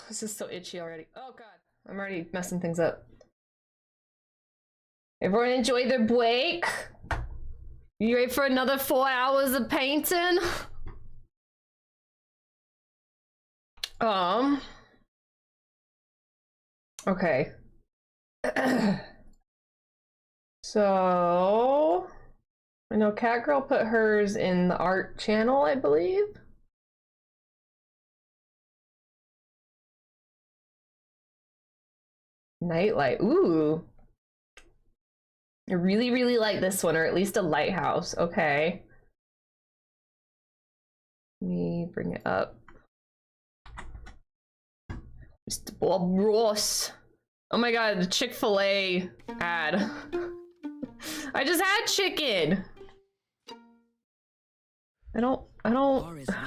This is so itchy already. Oh god, I'm already messing things up. Everyone enjoy their break? You ready for another 4 hours of painting? Okay. So I know Catgirl put hers in the art channel, I believe. Nightlight. Ooh. I really, really like this one, or at least a lighthouse. Okay. Let me bring it up. Mr. Bob Ross. Oh my god, the Chick-fil-A ad. I just had chicken. I don't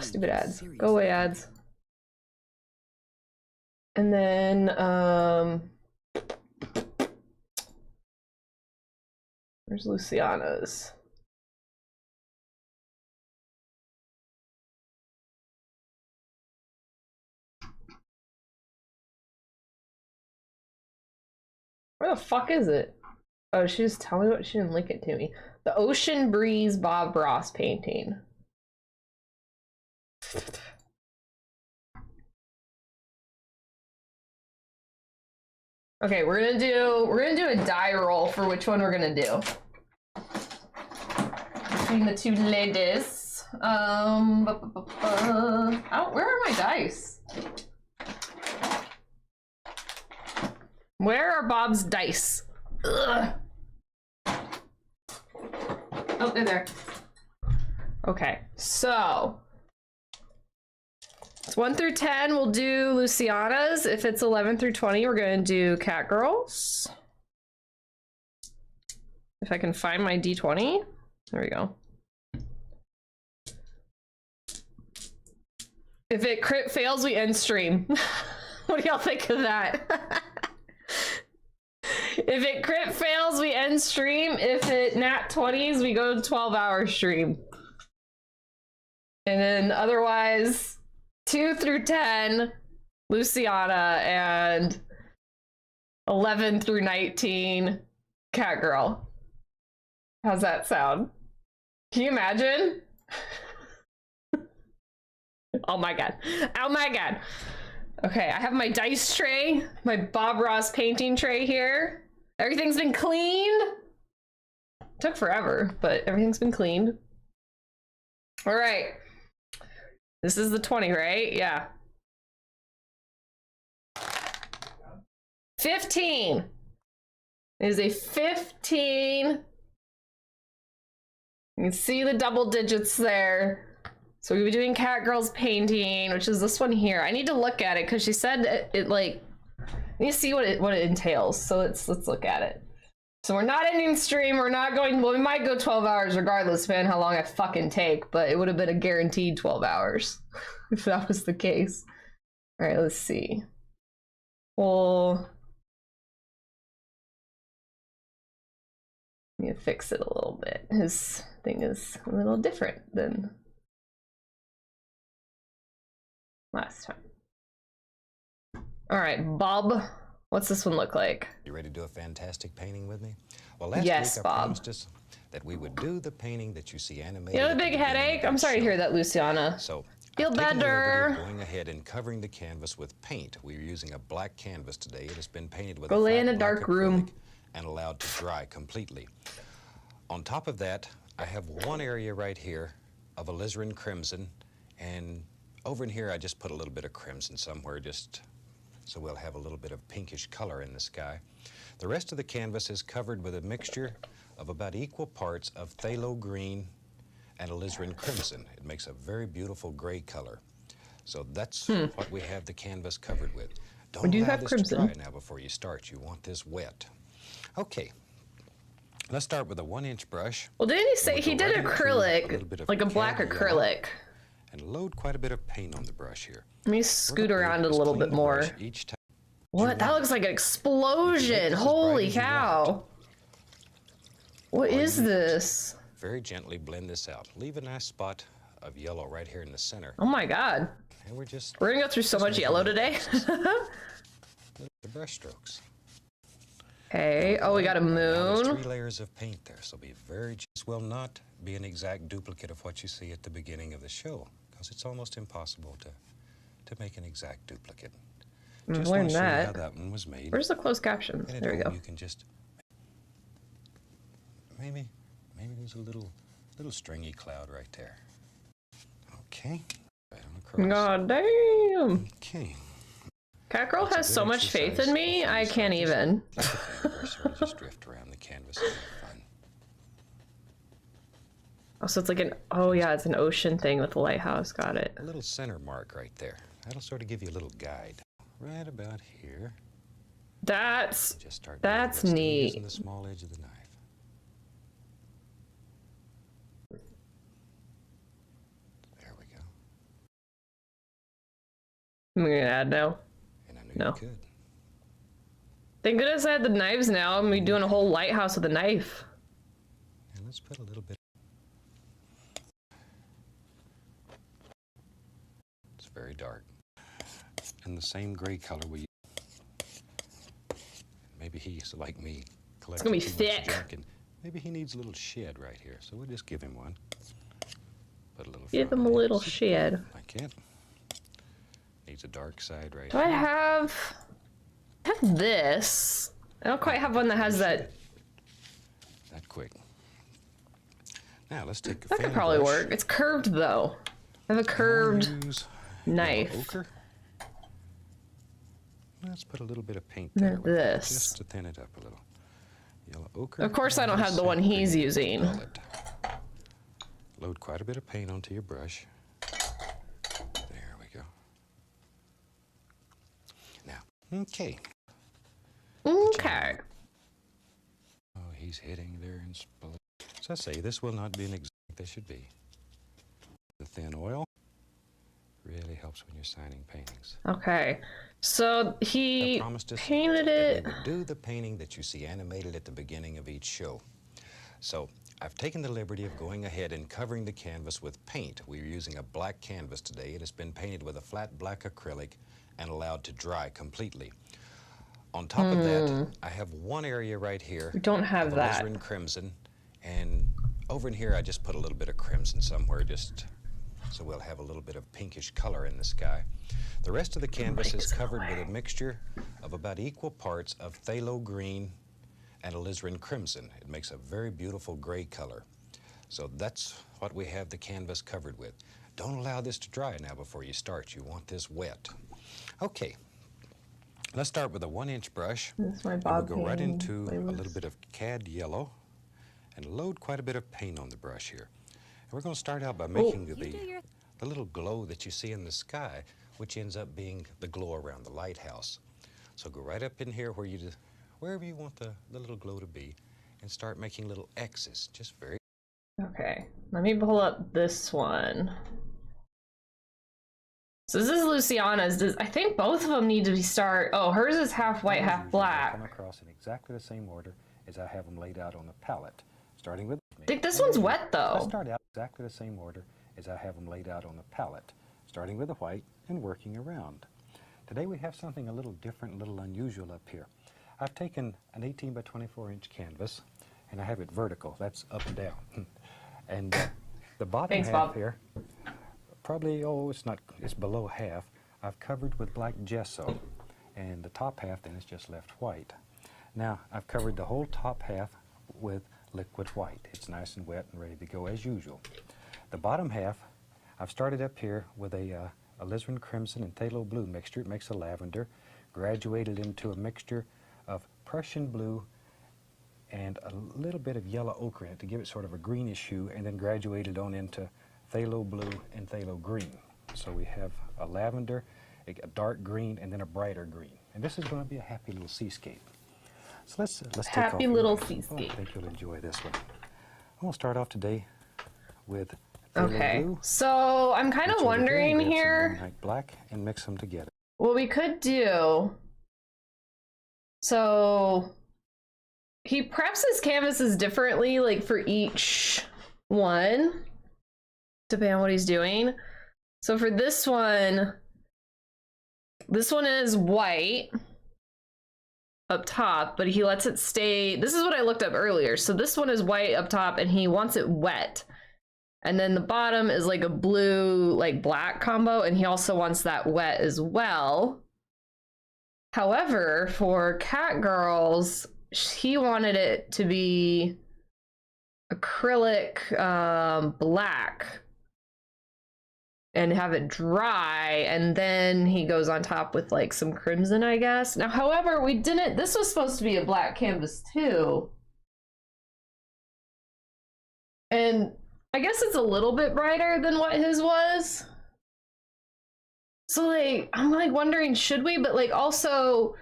stupid ads. Go away, ads. And then where's Luciana's? Where the fuck is it? Oh, she just told me what she didn't link it to me. The Ocean Breeze Bob Ross painting. Okay, we're gonna do a die roll for which one we're gonna do. Between the two ladies. Oh, where are my dice? Where are Bob's dice? Ugh. Oh, they're there. Okay, so it's 1 through 10, we'll do Luciana's. If it's 11 through 20, we're gonna do Catgirl's. If I can find my D20. There we go. If it crit fails, we end stream. What do y'all think of that? If it crit fails, we end stream. If it nat 20s, we go to 12-hour stream. And then otherwise, 2 through 10, Luciana, and 11 through 19, Catgirl. How's that sound? Can you imagine? Oh my god. Oh my god. Okay, I have my dice tray, my Bob Ross painting tray here. Everything's been cleaned. Took forever, but everything's been cleaned. All right. This is the 20, right? Yeah. 15. It is a 15. You can see the double digits there. So we'll be doing Catgirl's painting, which is this one here. I need to look at it because she said it like, I need to see what it entails. So let's look at it. So we're not ending stream. We're not going, well, we might go 12 hours regardless, depending how long I fucking take, but it would have been a guaranteed 12 hours if that was the case. All right, let's see. Well, let me fix it a little bit. His thing is a little different than last time. All right, Bob, what's this one look like? You ready to do a fantastic painting with me? Well, last yes, week I promised us that we would do the painting that you see animated. You have a big headache? I'm sorry to hear that, Luciana. So feel better. Going ahead and covering the canvas with paint. We're using a black canvas today. It has been painted with go lay in a dark room and allowed to dry completely. On top of that, I have one area right here of alizarin crimson, and over in here I just put a little bit of crimson somewhere, just so we'll have a little bit of pinkish color in the sky. The rest of the canvas is covered with a mixture of about equal parts of phthalo green and alizarin crimson. It makes a very beautiful gray color. So that's what we have the canvas covered with. Don't allow this to dry now before you start. You want this wet. Okay. Let's start with a 1-inch brush. Well, didn't he say he did acrylic, like a black acrylic? And load quite a bit of paint on the brush here. Let me scoot around it a little bit more. What? That looks like an explosion. Holy cow. What is this? Very gently blend this out. Leave a nice spot of yellow right here in the center. Oh my god. and we're gonna go through so much yellow today. The brush strokes. Okay. Oh, we got a Now there's moon. 3 layers of paint there, so be very. This will not be an exact duplicate of what you see at the beginning of the show, because it's almost impossible to make an exact duplicate. Just want to show you how that one was made. Where's the closed captions? And There we go. You can just maybe there's a little stringy cloud right there. Okay. Right on across. God damn. Okay. Catgirl has so much faith in me, I can't even. Just drift around the canvas and have fun. Oh, so it's like an, oh yeah, it's an ocean thing with the lighthouse, got it. A little center mark right there. That'll sort of give you a little guide. Right about here. That's Just neat. Using the small edge of the knife. There we go. I'm gonna add now. And I knew No. you could. Thank goodness I had the knives now. I'm gonna be doing a whole lighthouse with a knife. And let's put a little bit. It's very dark. And the same gray color we use. Maybe he's like me. It's gonna be thick. And maybe he needs a little shed right here, so we'll just give him one. Put a little. Give him a little shed. Like it. Needs a dark side right Do here. I have this? I don't quite have one that has that. That quick. Now let's take a That could fan probably brush. work. It's curved though. I have a curved Use knife. yellow ochre. Let's put a little bit of paint there. with it, This. Just to thin it up a little. Yellow ochre. Of course I don't have the one he's using. Load quite a bit of paint onto your brush. There we go. Now, okay. Okay. Oh, he's hitting there in split. So I say, this will not be an exact, this should be. The thin oil really helps when you're signing paintings. Okay. So he Promised us painted that it. we would do the painting that you see animated at the beginning of each show. So I've taken the liberty of going ahead and covering the canvas with paint. We're using a black canvas today. It has been painted with a flat black acrylic and allowed to dry completely. On top of that, I have one area right here. We don't have of that. alizarin crimson, and over in here I just put a little bit of crimson somewhere, just so we'll have a little bit of pinkish color in the sky. The rest of the canvas is covered with a mixture of about equal parts of phthalo green and alizarin crimson. It makes a very beautiful gray color. So that's what we have the canvas covered with. Don't allow this to dry now before you start. You want this wet. Okay, let's start with a 1-inch brush. This is my And Bob we'll go right painting into a playlist. little bit of cad yellow and load quite a bit of paint on the brush here. And we're going to start out by making the little glow that you see in the sky, which ends up being the glow around the lighthouse. So go right up in here where you wherever you want the little glow to be, and start making little X's, just very. Okay, let me pull up this one. So this is Luciana's. I think both of them need to be oh, hers is half white, half black. Come across in exactly the same order as I have them laid out on the palette, starting with. I think this one's wet Let's though. start out exactly the same order as I have them laid out on the palette, starting with the white and working around. Today we have something a little different, a little unusual up here. I've taken an 18 by 24 inch canvas and I have it vertical, that's up and down. And the bottom Thanks, half Bob. here, probably, it's below half, I've covered with black gesso, and the top half then is just left white. Now I've covered the whole top half with liquid white. It's nice and wet and ready to go as usual. The bottom half, I've started up here with a alizarin crimson and phthalo blue mixture. It makes a lavender, graduated into a mixture of Prussian blue and a little bit of yellow ochre in it to give it sort of a greenish hue, and then graduated on into phthalo blue and phthalo green. So we have a lavender, a dark green, and then a brighter green. And this is going to be a happy little seascape. So let's take off. Happy little Oh, I seascape. think you'll enjoy this one. I'm going to start off today with phthalo Okay, blue. so I'm kind of Reach over here and wondering grab some here midnight black and mix them together. what we could do. So he preps his canvases differently, like for each one, depending on what he's doing. So for this one is white up top, but he lets it stay. This is what I looked up earlier. So this one is white up top and he wants it wet. And then the bottom is like a blue, like black combo, and he also wants that wet as well. However, for Cat Girls, he wanted it to be acrylic black and have it dry, and then he goes on top with like some crimson, I guess. Now, however, we didn't, this was supposed to be a black canvas too. And I guess it's a little bit brighter than what his was. So like, I'm like wondering, should we? But like also,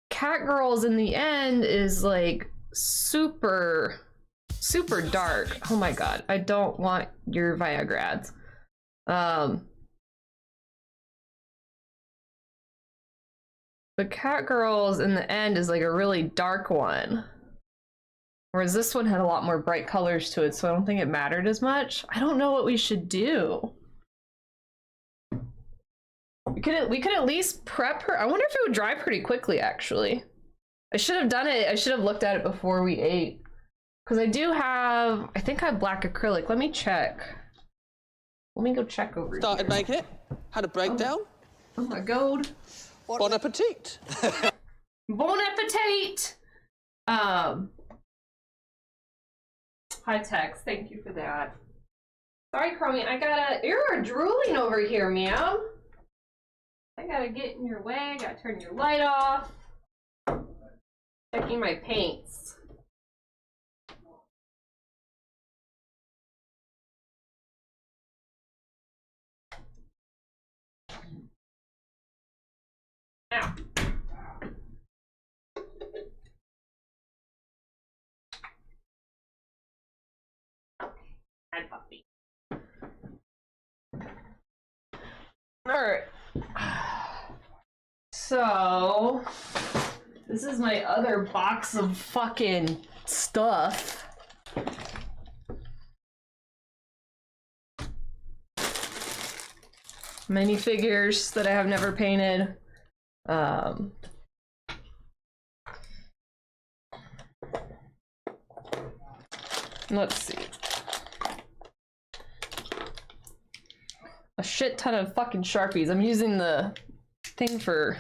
Cat Girls in the end is like super, super dark. Oh my God, I don't want your Viagra ads. But Cat Girls in the end is like a really dark one. Whereas this one had a lot more bright colors to it, so I don't think it mattered as much. I don't know what we should do. We could at least prep her. I wonder if it would dry pretty quickly, actually. I should have done it. I should have looked at it before we ate. Because I do have, I think I have black acrylic. Let me check. Let me go check over here. Started making it. Had a breakdown. Oh my God. Bon appetit. Bon appetit. Hi, Tex. Thank you for that. Sorry, Crony. You're drooling over here, ma'am. I gotta get in your way. I gotta turn your light off. Checking my paints. Ow. Hi, puppy. All right. So, this is my other box of fucking stuff. Minifigures that I have never painted. Let's see. A shit ton of fucking Sharpies. I'm using the thing for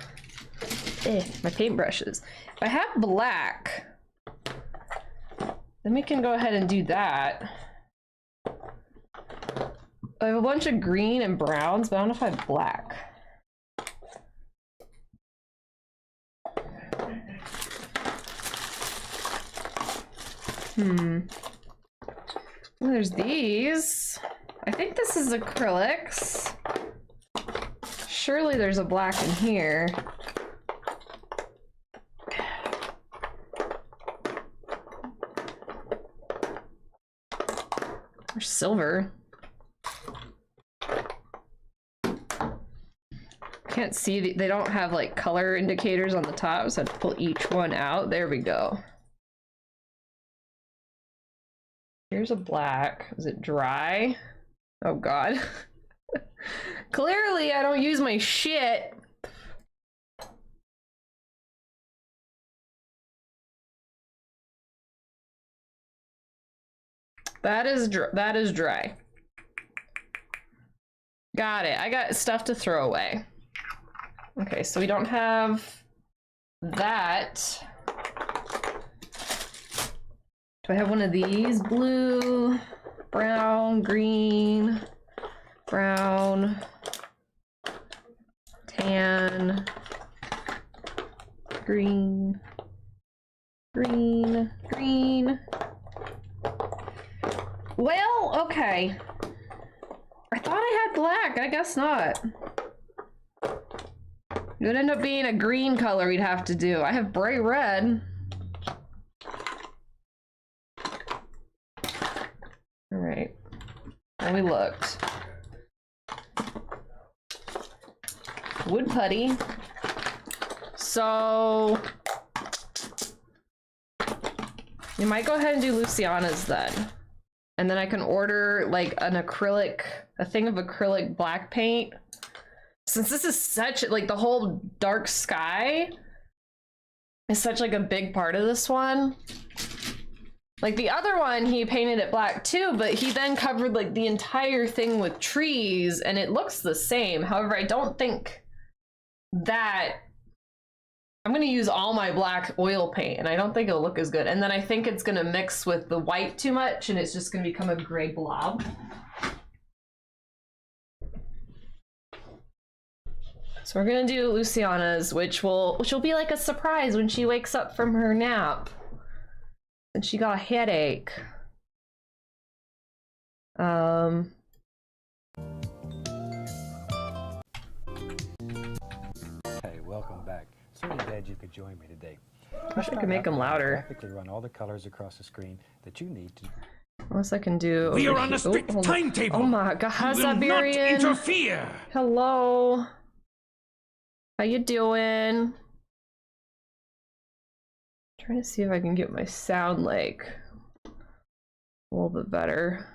my paintbrushes. If I have black, then we can go ahead and do that. I have a bunch of green and browns, but I don't know if I have black. Well, there's these. I think this is acrylics. Surely there's a black in here. Or silver. Can't see, they don't have like color indicators on the top, so I have to pull each one out. There we go. Here's a black. Is it dry? Oh God. Clearly I don't use my shit. That is dry. Got it. I got stuff to throw away. Okay, so we don't have that. Do I have one of these? Blue, brown, green, brown, tan, green, green, green. Well, okay. I thought I had black. I guess not. It would end up being a green color we'd have to do. I have bright red. All right. And we looked. Wood putty. So you might go ahead and do Luciana's then. And then I can order like an acrylic a thing of acrylic black paint. Since this is such, like, the whole dark sky is such, like, a big part of this one. Like, the other one, he painted it black too, but he then covered, like, the entire thing with trees, and it looks the same. However, I don't think that... I'm gonna use all my black oil paint, and I don't think it'll look as good. And then I think it's gonna mix with the white too much, and it's just gonna become a gray blob. So we're gonna do Luciana's, which will be like a surprise when she wakes up from her nap. And she got a headache. Hey, welcome back. Certainly glad you could join me today. I wish I could make them louder. Graphically run all the colors across the screen that you need to. What else I can do? We are on a strict timetable. Oh my god, We will not Hazabarian. interfere. Hello. How you doing? Trying to see if I can get my sound like a little bit better.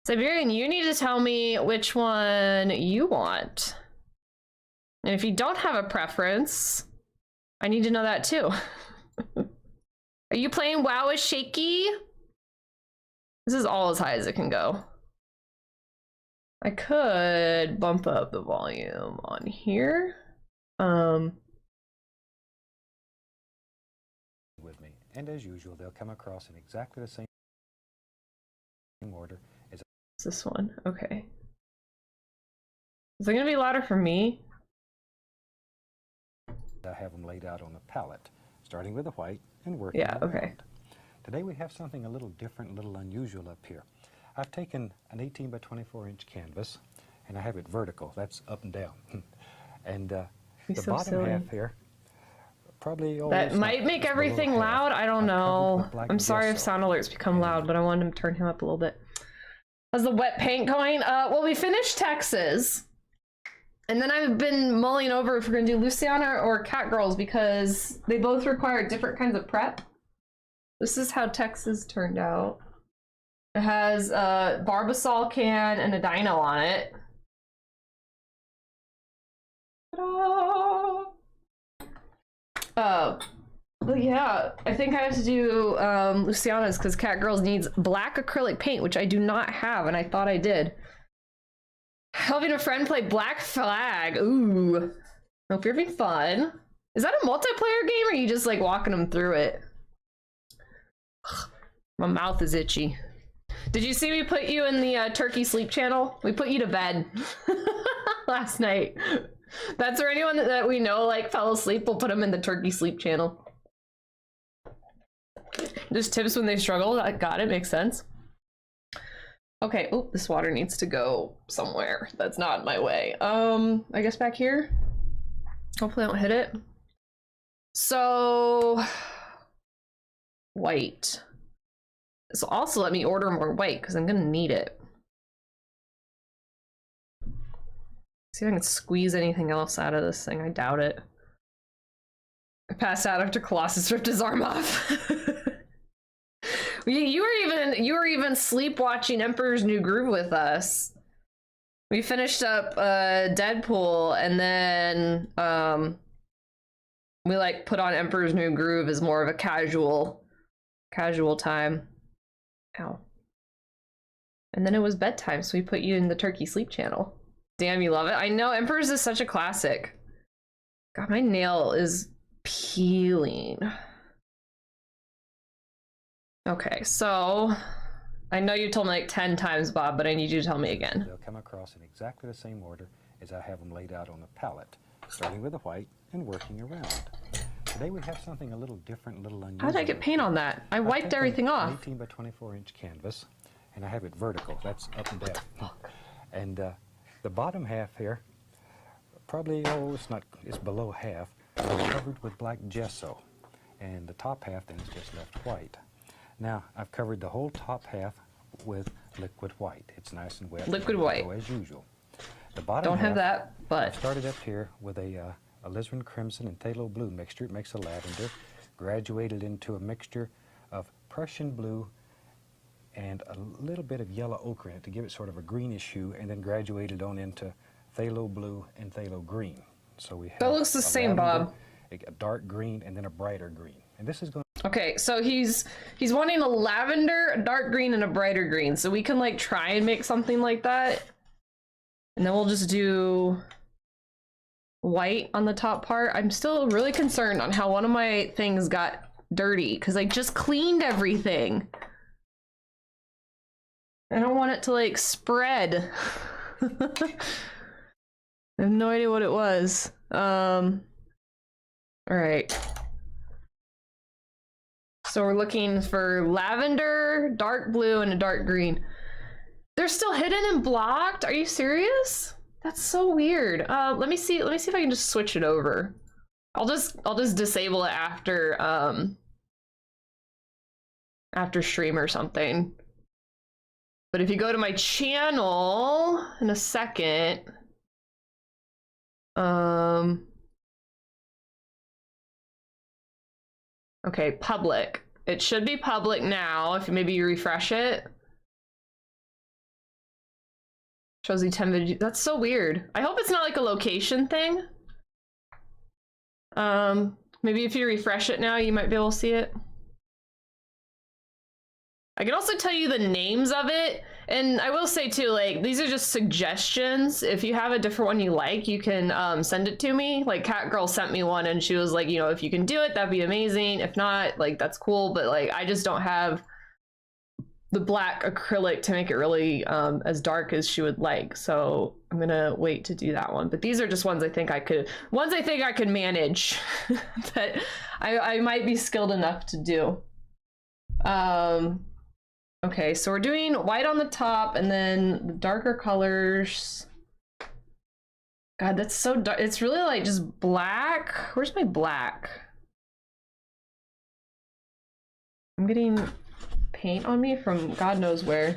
Siberian, you need to tell me which one you want. And if you don't have a preference, I need to know that too. Are you playing WoW with Shaky? This is all as high as it can go. I could bump up the volume on here. With me, and as usual, they'll come across in exactly the same order as This one, okay. Is it gonna be louder for me? I have them laid out on the palette, starting with the white and working Yeah, around. okay. Today we have something a little different, a little unusual up here. I've taken an 18 by 24 inch canvas, and I have it vertical. That's up and down. And the so bottom silly. half here, probably That might make everything loud. I don't know. I'm sorry if sound alerts become loud, but I wanted to turn him up a little bit. How's the wet paint going? Well, we finished Texas. And then I've been mulling over if we're gonna do Luciana or Cat Girls because they both require different kinds of prep. This is how Texas turned out. It has a Barbasol can and a dino on it. Ta-da! Oh yeah, I think I have to do Luciana's because Cat Girls needs black acrylic paint, which I do not have, and I thought I did. Helping a friend play Black Flag. Ooh. Hope you're having fun. Is that a multiplayer game or are you just like walking them through it? My mouth is itchy. Did you see we put you in the turkey sleep channel? We put you to bed last night. That's where anyone that we know like fell asleep, we'll put them in the turkey sleep channel. Just tips when they struggle. I got it, makes sense. Okay, oh, this water needs to go somewhere. That's not in my way. I guess back here. Hopefully I don't hit it. So, white. So also let me order more white because I'm gonna need it. See if I can squeeze anything else out of this thing. I doubt it. I passed out after Colossus ripped his arm off. You were even sleep watching Emperor's New Groove with us. We finished up Deadpool and then we like put on Emperor's New Groove as more of a casual time. Ow. And then it was bedtime, so we put you in the turkey sleep channel. Damn, you love it. I know Emperor's is such a classic. God, my nail is peeling. Okay, so I know you told me like 10 times, Bob, but I need you to tell me again. They'll come across in exactly the same order as I have them laid out on the palette, starting with the white and working around. Today we have something a little different, a little unusual. How did I get paint on that? I wiped everything an off. 18 by 24 inch canvas, and I have it vertical. That's up and down. And the bottom half here, probably, it's below half, covered with black gesso. And the top half then is just left white. Now, I've covered the whole top half with liquid white. It's nice and wet. Liquid white. As usual. The bottom Don't half, have that, but I started up here with a alizarin crimson and phthalo blue mixture. It makes a lavender. Graduated into a mixture of Prussian blue and a little bit of yellow ochre in it to give it sort of a greenish hue, and then graduated on into phthalo blue and phthalo green. So we have That looks the same, Bob. a dark green, and then a brighter green. And this is going. Okay, so he's wanting a lavender, a dark green, and a brighter green. So we can like try and make something like that. And then we'll just do white on the top part. I'm still really concerned on how one of my things got dirty because I just cleaned everything. I don't want it to like spread. I have no idea what it was. All right. So we're looking for lavender, dark blue, and a dark green. They're still hidden and blocked? Are you serious? That's so weird. Let me see if I can just switch it over. I'll just disable it after after stream or something. But if you go to my channel in a second, okay, public. It should be public now if maybe you refresh it. Shows you 10 videos. That's so weird. I hope it's not like a location thing. Maybe if you refresh it now, you might be able to see it. I can also tell you the names of it. And I will say too, like, these are just suggestions. If you have a different one you like, you can send it to me. Like Catgirl sent me one and she was like, you know, if you can do it, that'd be amazing. If not, like, that's cool. But like, I just don't have the black acrylic to make it really as dark as she would like. So I'm gonna wait to do that one. But these are just ones I think I could manage that I might be skilled enough to do. Okay, so we're doing white on the top and then the darker colors. God, that's so dark. It's really like just black. Where's my black? I'm getting paint on me from God knows where.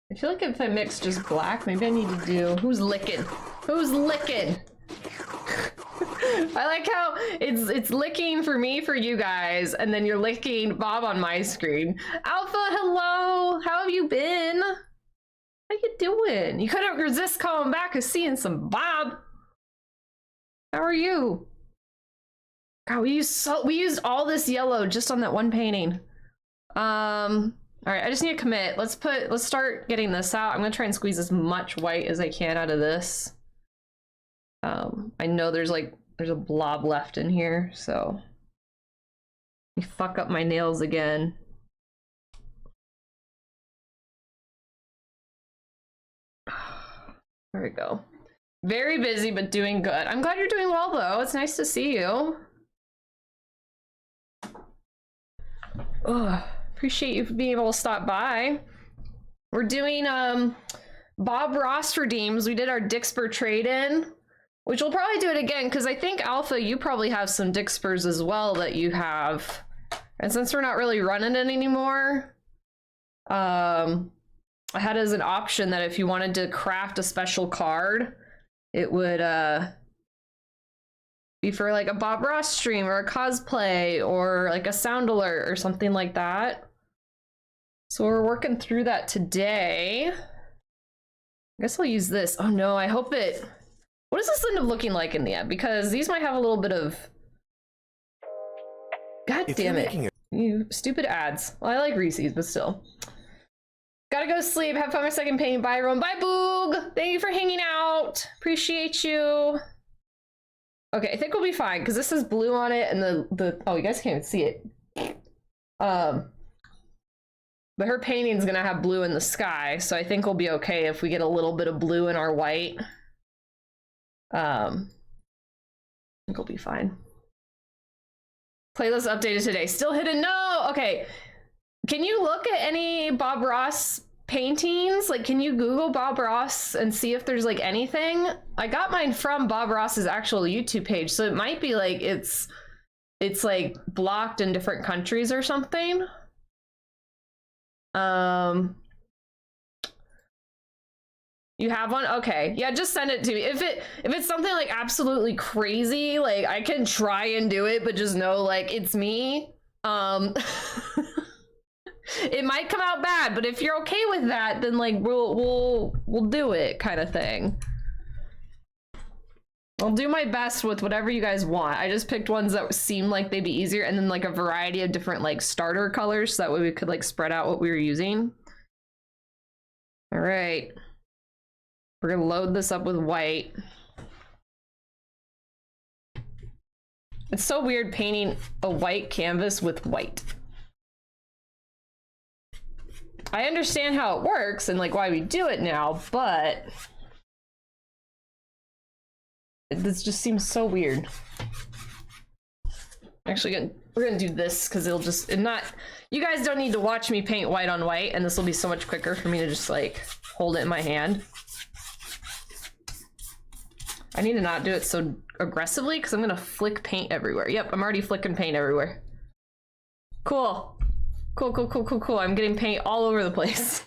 I feel like if I mix just black, maybe I need to do who's licking? Who's licking? I like how it's licking for me for you guys, and then you're licking Bob on my screen. Alpha, hello. How have you been? How you doing? You couldn't resist coming back and seeing some Bob. How are you? God, we used all this yellow just on that one painting. All right, I just need to commit. Let's start getting this out. I'm gonna try and squeeze as much white as I can out of this. I know there's a blob left in here, so you fuck up my nails again. There we go. Very busy, but doing good. I'm glad you're doing well, though. It's nice to see you. Ugh, appreciate you being able to stop by. We're doing Bob Ross redeems. We did our Dixper trade-in, which we'll probably do it again, because I think Alpha, you probably have some Dixpers as well that you have. And since we're not really running it anymore, I had as an option that if you wanted to craft a special card, it would be for like a Bob Ross stream or a cosplay or like a sound alert or something like that. So we're working through that today. I guess I'll use this. Oh no, I hope it... What does this end up looking like in the end? Because these might have a little bit of... God damn it. You stupid ads. Well, I like Reese's, but still. Gotta go sleep. Have fun with second painting. Bye, everyone. Bye, Boog. Thank you for hanging out. Appreciate you. Okay, I think we'll be fine because this is blue on it, and the oh, you guys can't even see it. But her painting's gonna have blue in the sky, so I think we'll be okay if we get a little bit of blue in our white. I think we'll be fine. Playlist updated today. Still hidden? No. Okay. Can you look at any Bob Ross paintings? Like, can you Google Bob Ross and see if there's like anything? I got mine from Bob Ross's actual YouTube page, so it might be like it's like blocked in different countries or something. You have one? Okay. Yeah, just send it to me. If it's something like absolutely crazy, like I can try and do it, but just know like it's me. It might come out bad, but if you're okay with that, then like we'll do it kind of thing. I'll do my best with whatever you guys want. I just picked ones that seemed like they'd be easier, and then like a variety of different like starter colors, so that way we could like spread out what we were using. All right. We're gonna load this up with white. It's so weird painting a white canvas with white. I understand how it works and like why we do it now, but this just seems so weird. Actually, we're gonna do this because it'll just you guys don't need to watch me paint white on white, and this will be so much quicker for me to just like hold it in my hand. I need to not do it so aggressively because I'm gonna flick paint everywhere. Yep, I'm already flicking paint everywhere. Cool. Cool. I'm getting paint all over the place.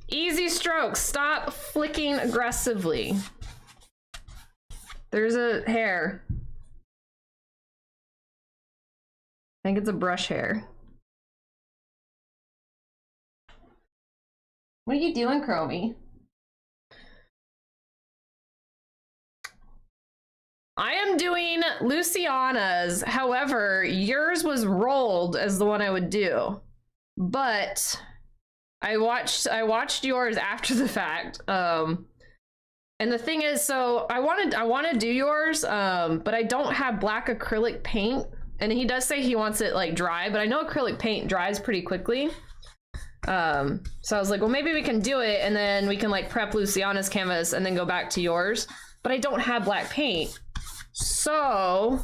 Easy strokes. Stop flicking aggressively. There's a hair. I think it's a brush hair. What are you doing, Chromie? I am doing Luciana's, however, yours was rolled as the one I would do. But I watched yours after the fact. And the thing is, so I want to do yours, but I don't have black acrylic paint. And he does say he wants it like dry, but I know acrylic paint dries pretty quickly. So I was like, well, maybe we can do it and then we can like prep Luciana's canvas and then go back to yours. But I don't have black paint. So,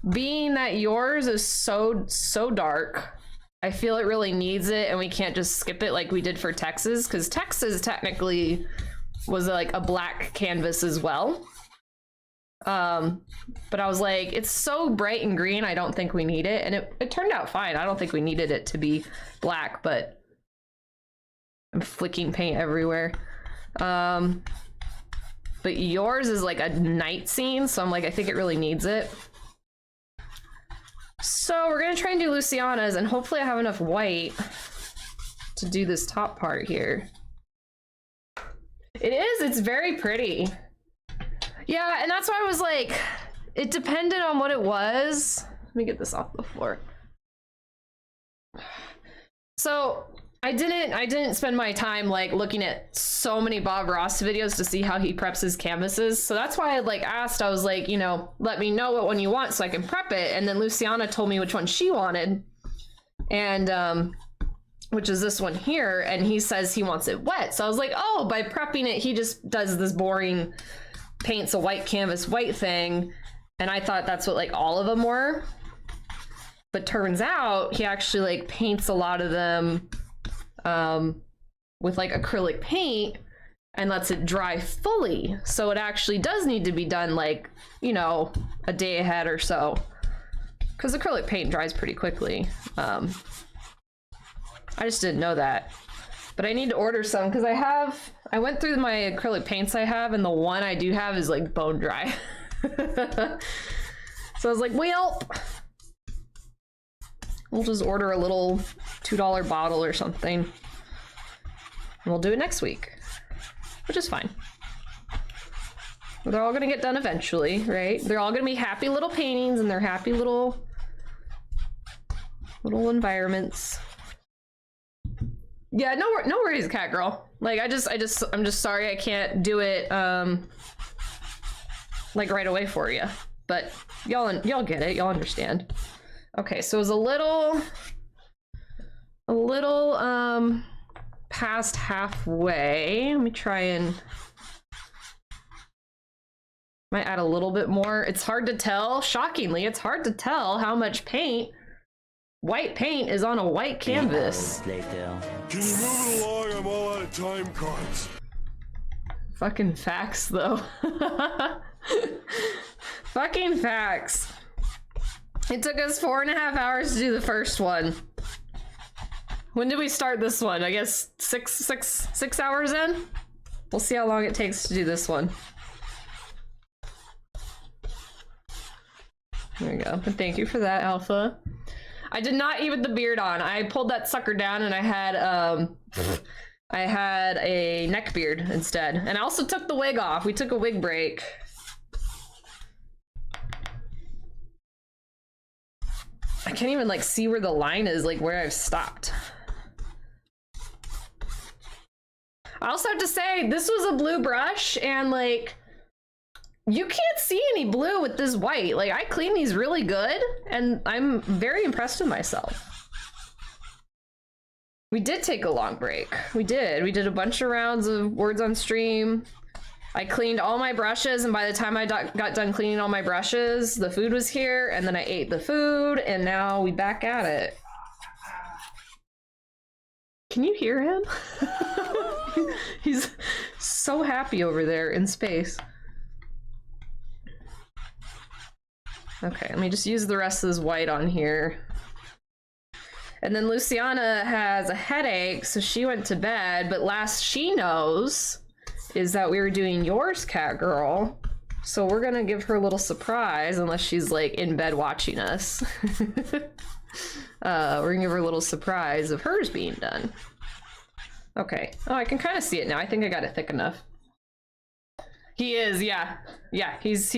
being that yours is so dark, I feel it really needs it, and we can't just skip it like we did for Texas, because Texas technically was like a black canvas as well. But I was like, it's so bright and green, I don't think we need it, and it turned out fine. I don't think we needed it to be black, but I'm flicking paint everywhere. But yours is like a night scene, so I'm like, I think it really needs it. So we're gonna try and do Luciana's, and hopefully I have enough white to do this top part here. It's very pretty. Yeah, and that's why I was like, it depended on what it was. Let me get this off the floor. So I didn't spend my time like looking at so many Bob Ross videos to see how he preps his canvases. So that's why I like asked, I was like, you know, let me know what one you want so I can prep it. And then Luciana told me which one she wanted. And which is this one here, and he says he wants it wet. So I was like, oh, by prepping it, he just does this boring paints a white canvas white thing. And I thought that's what like all of them were. But turns out he actually like paints a lot of them with like acrylic paint and lets it dry fully. So it actually does need to be done like, you know, a day ahead or so, because acrylic paint dries pretty quickly. I just didn't know that, but I need to order some because I went through my acrylic paints I have, and the one I do have is like bone dry. So I was like, well, we'll just order a little $2 bottle or something. And we'll do it next week, which is fine. They're all gonna get done eventually, right? They're all gonna be happy little paintings, and they're happy little environments. Yeah, no worries, cat girl. Like I'm just sorry I can't do it like right away for you. But y'all get it, y'all understand. Okay, so it was a little past halfway. Let me try and might add a little bit more. It's hard to tell, shockingly, it's hard to tell how much white paint is on a white canvas. Later. Can you move it along? I'm all out of time cards. Fucking facts, though. Fucking facts. It took us 4.5 hours to do the first one. When did we start this one? I guess six hours in? We'll see how long it takes to do this one. There we go. But thank you for that, Alpha. I did not eat with the beard on. I pulled that sucker down and I had a neck beard instead. And I also took the wig off. We took a wig break. I can't even like see where the line is, like where I've stopped. I also have to say, this was a blue brush and like, you can't see any blue with this white. Like I clean these really good and I'm very impressed with myself. We did take a long break. We did a bunch of rounds of words on stream. I cleaned all my brushes and by the time I got done cleaning all my brushes, the food was here and then I ate the food and now we back at it. Can you hear him? He's so happy over there in space. Okay, let me just use the rest of this white on here. And then Luciana has a headache, so she went to bed, but last she knows is that we were doing yours, cat girl. So we're gonna give her a little surprise, unless she's like in bed watching us. We're gonna give her a little surprise of hers being done. Okay, oh, I can kind of see it now. I think I got it thick enough. He is, yeah. Yeah, he's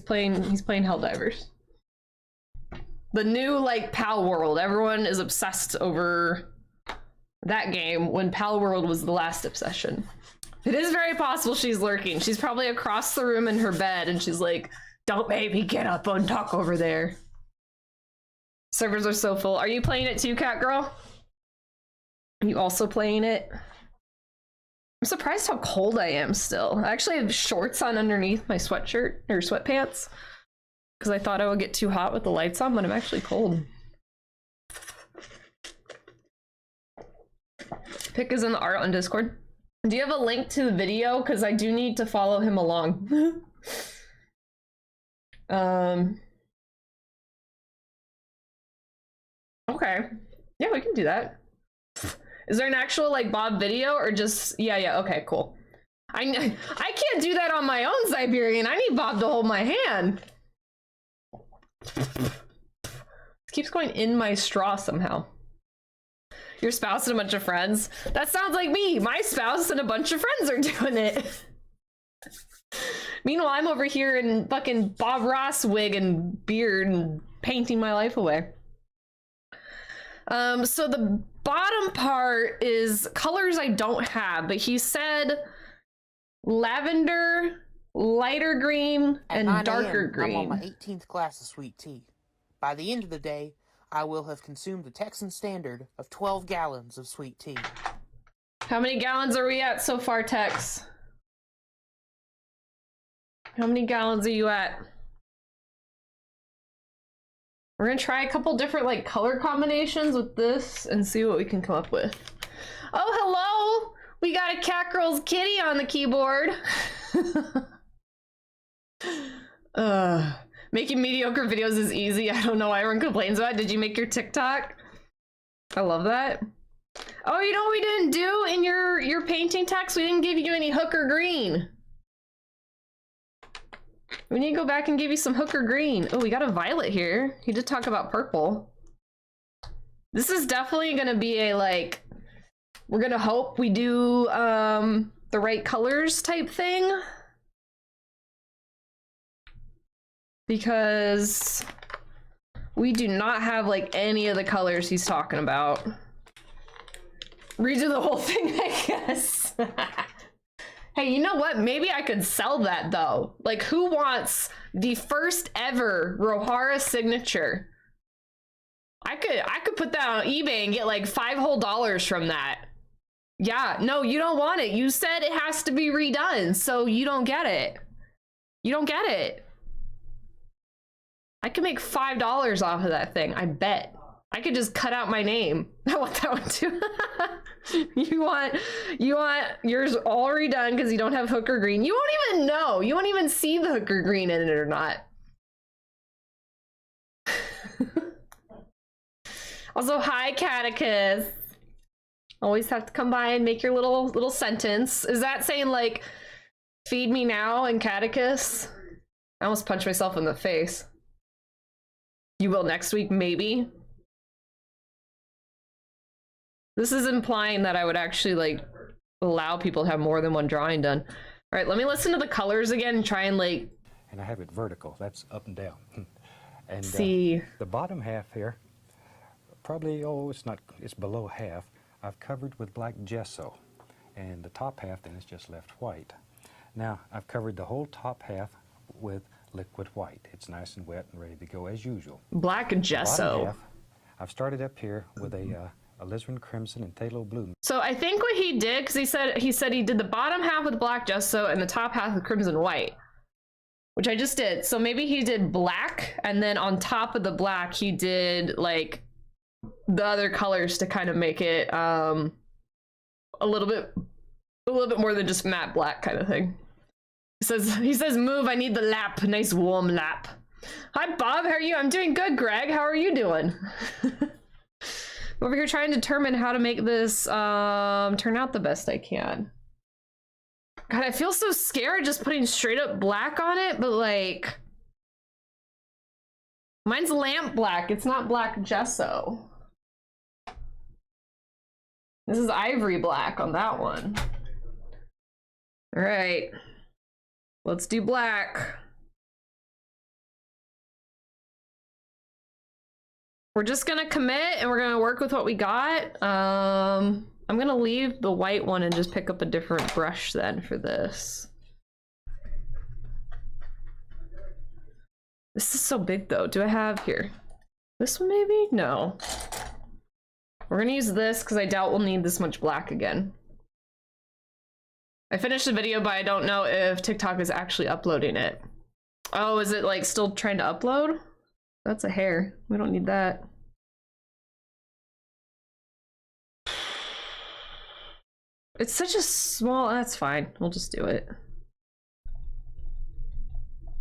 playing Helldivers. The new, like, Pal World. Everyone is obsessed over that game when Pal World was the last obsession. It is very possible she's lurking. She's probably across the room in her bed and she's like, don't make me get up and talk over there. Servers are so full. Are you playing it too, cat girl? Are you also playing it? I'm surprised how cold I am still. I actually have shorts on underneath my sweatshirt or sweatpants because I thought I would get too hot with the lights on, but I'm actually cold. Pick is in the art on Discord. Do you have a link to the video? Because I do need to follow him along. Okay. Yeah, we can do that. Is there an actual like Bob video or just yeah, okay, cool. I can't do that on my own, Siberian. I need Bob to hold my hand. It keeps going in my straw somehow. Your spouse and a bunch of friends. That sounds like me. My spouse and a bunch of friends are doing it. Meanwhile, I'm over here in fucking Bob Ross wig and beard and painting my life away. So the bottom part is colors I don't have, but he said lavender, lighter green, and darker green. I'm on my 18th glass of sweet tea. By the end of the day, I will have consumed a Texan standard of 12 gallons of sweet tea. How many gallons are we at so far, Tex? How many gallons are you at? We're gonna try a couple different like color combinations with this and see what we can come up with. Oh, hello! We got a cat girl's kitty on the keyboard. Making mediocre videos is easy. I don't know why everyone complains about it. Did you make your TikTok? I love that. Oh, you know what we didn't do in your painting text? We didn't give you any hooker green. We need to go back and give you some hooker green. Oh, we got a violet here. He did talk about purple. This is definitely gonna be a like, we're gonna hope we do the right colors type thing. Because we do not have like any of the colors he's talking about. Redo the whole thing, I guess. Hey, you know what? Maybe I could sell that though. Like, who wants the first ever Rohara signature? I could put that on eBay and get like $5 whole from that. Yeah, no, you don't want it. You said it has to be redone, so you don't get it. You don't get it. I could make $5 off of that thing, I bet. I could just cut out my name. I want that one too. You want yours all redone because you don't have hooker green. You won't even know. You won't even see the hooker green in it or not. Also, hi, Catechus. Always have to come by and make your little sentence. Is that saying like, feed me now in catechus? I almost punched myself in the face. You will next week, maybe. This is implying that I would actually like allow people to have more than one drawing done. All right, let me listen to the colors again and try and like. And I have it vertical. That's up and down. And see the bottom half here, probably it's below half. I've covered with black gesso, and the top half then is just left white. Now I've covered the whole top half with liquid white. It's nice and wet and ready to go as usual. Black Bottom gesso. half, I've started up here with a alizarin crimson and phthalo blue. So I think what he did, because he said he did the bottom half with black gesso and the top half with crimson white, which I just did. So maybe he did black, and then on top of the black he did like the other colors to kind of make it a little bit more than just matte black kind of thing. He says move, I need the lap, nice warm lap. Hi Bob, how are you? I'm doing good. Greg, how are you doing? Over here trying to determine how to make this turn out the best I can. God, I feel so scared just putting straight up black on it, but like mine's lamp black, it's not black gesso. This is ivory black on that one. All right, let's do black. We're just gonna commit and we're gonna work with what we got. I'm gonna leave the white one and just pick up a different brush then for this. This is so big though. Do I have here? This one maybe? No. We're gonna use this because I doubt we'll need this much black again. I finished the video, but I don't know if TikTok is actually uploading it. Oh, is it like still trying to upload? That's a hair. We don't need that. It's such a small, that's fine. We'll just do it. All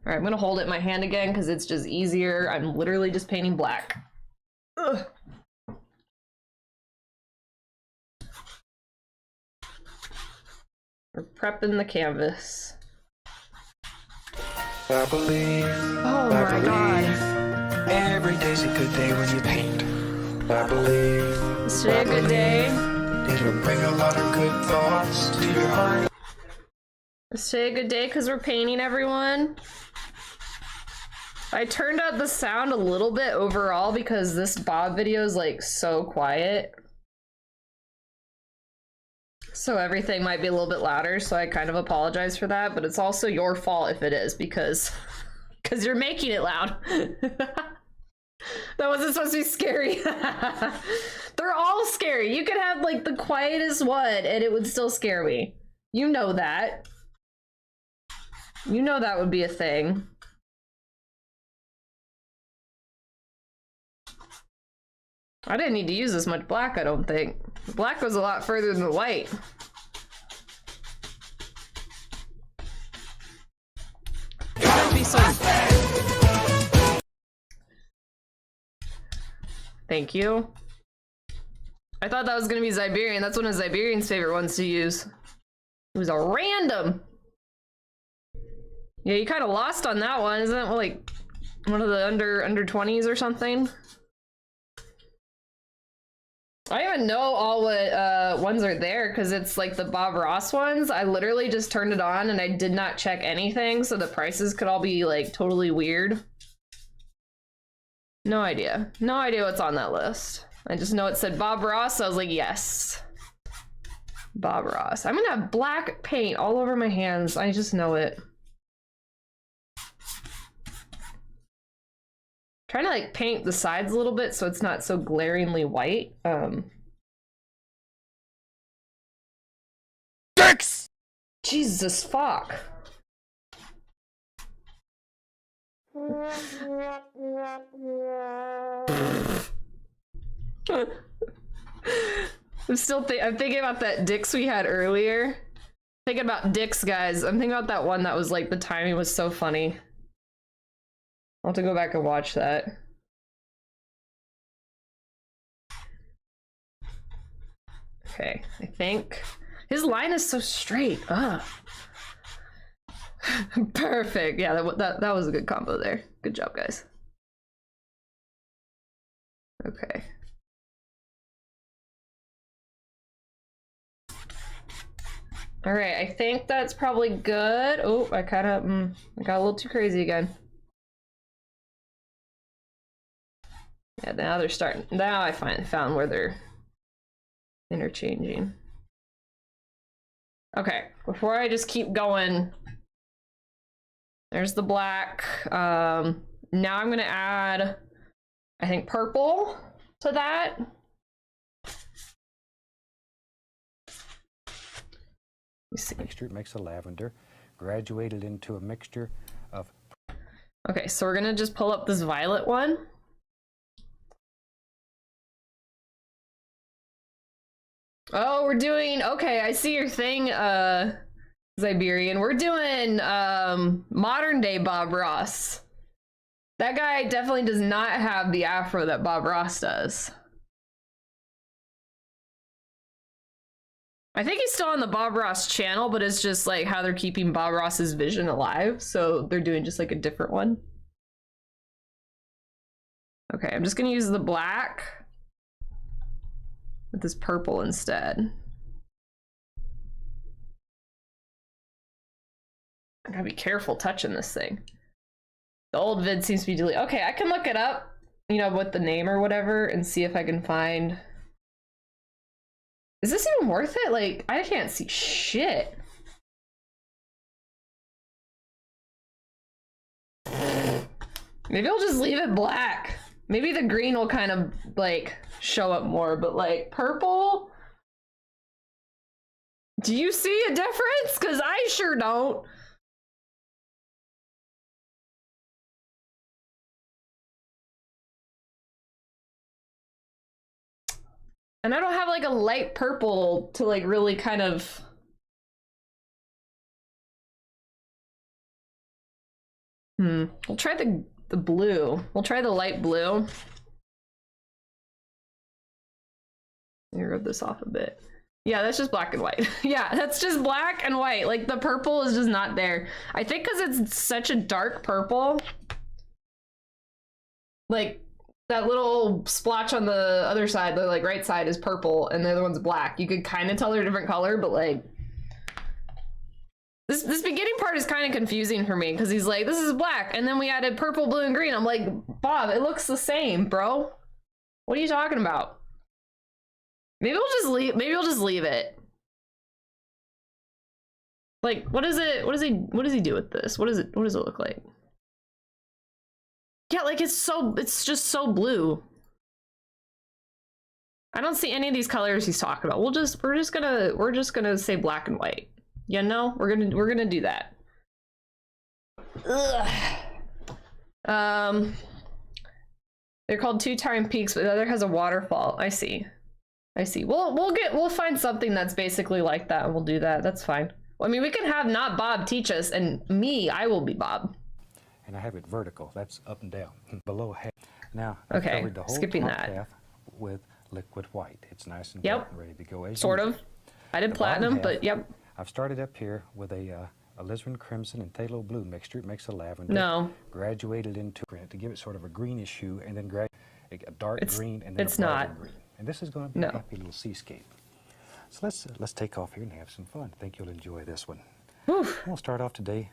right, I'm gonna hold it in my hand again because it's just easier. I'm literally just painting black. Ugh. We're prepping the canvas. I believe, oh my God. Every day's a good day when you paint. I believe. Is today a good day? It'll bring a lot of good thoughts to your heart. Is today a good day because we're painting, everyone? I turned up the sound a little bit overall because this Bob video is like so quiet. So everything might be a little bit louder, so I kind of apologize for that, but it's also your fault if it is because you're making it loud. That wasn't supposed to be scary. They're all scary. You could have like the quietest one and it would still scare me. You know that. You know that would be a thing. I didn't need to use this much black, I don't think. Black goes a lot further than the white. Be so... Thank you. I thought that was gonna be Siberian. That's one of Siberian's favorite ones to use. It was a random. Yeah, you kind of lost on that one. Isn't it like one of the under 20s or something? I don't even know all what ones are there because it's like the Bob Ross ones. I literally just turned it on and I did not check anything, so the prices could all be like totally weird. No idea. No idea what's on that list. I just know it said Bob Ross, so I was like, yes. Bob Ross. I'm gonna have black paint all over my hands. I just know it. Trying to like paint the sides a little bit so it's not so glaringly white. Dicks! Jesus fuck. I'm thinking about that dicks we had earlier. Thinking about dicks, guys. I'm thinking about that one that was like the timing was so funny. I'll have to go back and watch that. Okay, I think his line is so straight. Ugh. Perfect. Yeah, that was a good combo there. Good job, guys. Okay. All right, I think that's probably good. Oh, I kind of I got a little too crazy again. Yeah, now they're starting. Now I found where they're interchanging. Okay, before I just keep going, there's the black. Now I'm gonna add, I think, purple to that. Mixture, it makes a lavender, graduated into a mixture of... Okay, so we're gonna just pull up this violet one. Oh, we're doing, okay, I see your thing, Siberian. We're doing modern day Bob Ross. That guy definitely does not have the afro that Bob Ross does. I think he's still on the Bob Ross channel, but it's just like how they're keeping Bob Ross's vision alive. So they're doing just like a different one. Okay, I'm just gonna use the black with this purple instead. I gotta be careful touching this thing. The old vid seems to be deleted. Okay, I can look it up, you know, with the name or whatever and see if I can find... Is this even worth it? Like, I can't see shit. Maybe I'll just leave it black. Maybe the green will kind of, like, show up more, but, like, purple? Do you see a difference? Because I sure don't. And I don't have like a light purple to like really kind of... We'll try the blue. We'll try the light blue. Let me rub this off a bit. Yeah, that's just black and white. Yeah, that's just black and white. Like the purple is just not there. I think because it's such a dark purple. Like, that little splotch on the other side, the like right side is purple and the other one's black. You could kind of tell they're a different color, but like this beginning part is kind of confusing for me because he's like, this is black, and then we added purple, blue, and green. I'm like, Bob, it looks the same, bro. What are you talking about? Maybe we'll just leave. Maybe we'll just leave it. Like, what is it? What does he do with this? What does it look like? Yeah, like it's just so blue. I don't see any of these colors he's talking about. We're just gonna say black and white. You know, we're gonna do that. Ugh. They're called two-time peaks, but the other has a waterfall. I see. We'll find something that's basically like that and we'll do that. That's fine. I mean, we can have not Bob teach us, and I will be Bob. And I have it vertical. That's up and down. Below half. Now, okay, I've covered the whole skipping top that half with liquid white. It's nice and yep, ready to go. As sort of. I did platinum, half, but yep. I've started up here with a alizarin crimson and phthalo blue mixture. It makes a lavender. No. Graduated into print to give it sort of a greenish hue, and then a dark green, and then it's a brighter not. green. And this is going to be a happy little seascape. So let's take off here and have some fun. I think you'll enjoy this one. We'll start off today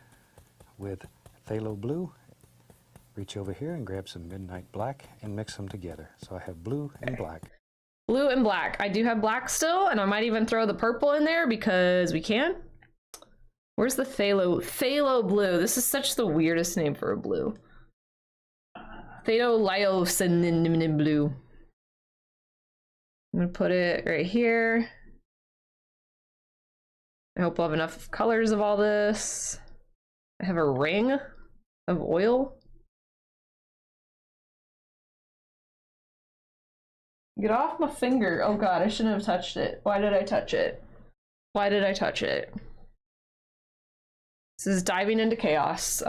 with phthalo blue. Reach over here and grab some midnight black and mix them together. So I have blue and black. Blue and black. I do have black still, and I might even throw the purple in there because we can. Where's the phthalo? Phthalo blue. This is such the weirdest name for a blue. Phthalo blue. I'm gonna put it right here. I hope we'll have enough colors of all this. I have a ring of oil. Get off my finger. Oh god, I shouldn't have touched it. Why did I touch it? Why did I touch it? This is diving into chaos.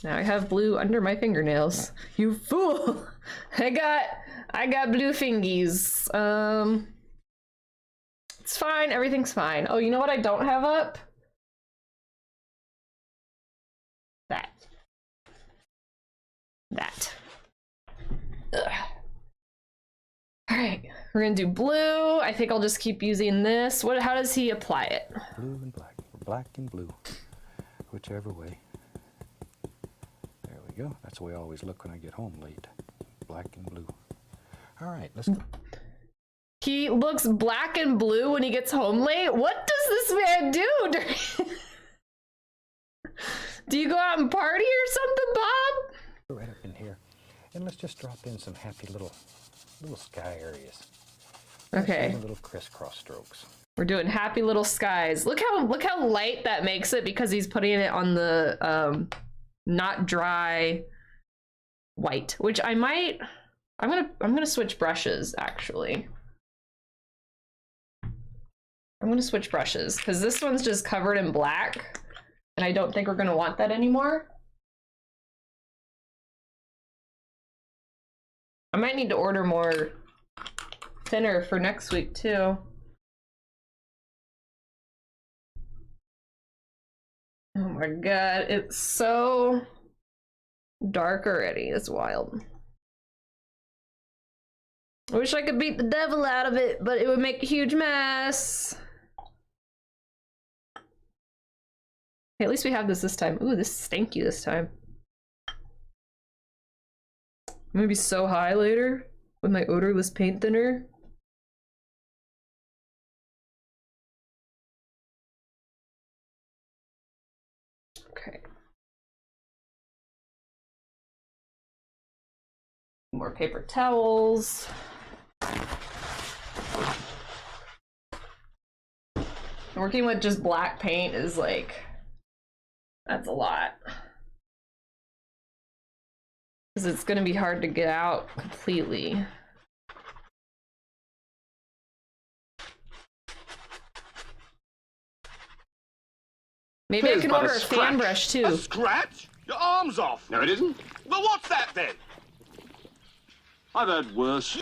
Now I have blue under my fingernails. You fool! I got blue fingies. It's fine, everything's fine. Oh, you know what I don't have up? That. Ugh. All right, we're gonna do blue. I think I'll just keep using this. How does he apply it? Blue and black, or black and blue, whichever way. There we go. That's the way I always look when I get home late. Black and blue. All right, let's go. He looks black and blue when he gets home late? What does this man do during... Do you go out and party or something, Bob? Right up in here. And let's just drop in some happy little sky areas. Okay. Some little crisscross strokes. We're doing happy little skies. Look how light that makes it because he's putting it on the not dry white, which I'm gonna switch brushes actually. I'm gonna switch brushes because this one's just covered in black and I don't think we're gonna want that anymore. I might need to order more thinner for next week too. Oh my god, it's so dark already. It's wild. I wish I could beat the devil out of it, but it would make a huge mess. Hey, at least we have this time. Ooh, this is stanky this time. I'm gonna be so high later with my odorless paint thinner. Okay. More paper towels. Working with just black paint is like, that's a lot. Because it's going to be hard to get out completely. Maybe I can order a fan brush too. A scratch? Your arm's off. No, it isn't. Well, what's that then? I've heard worse.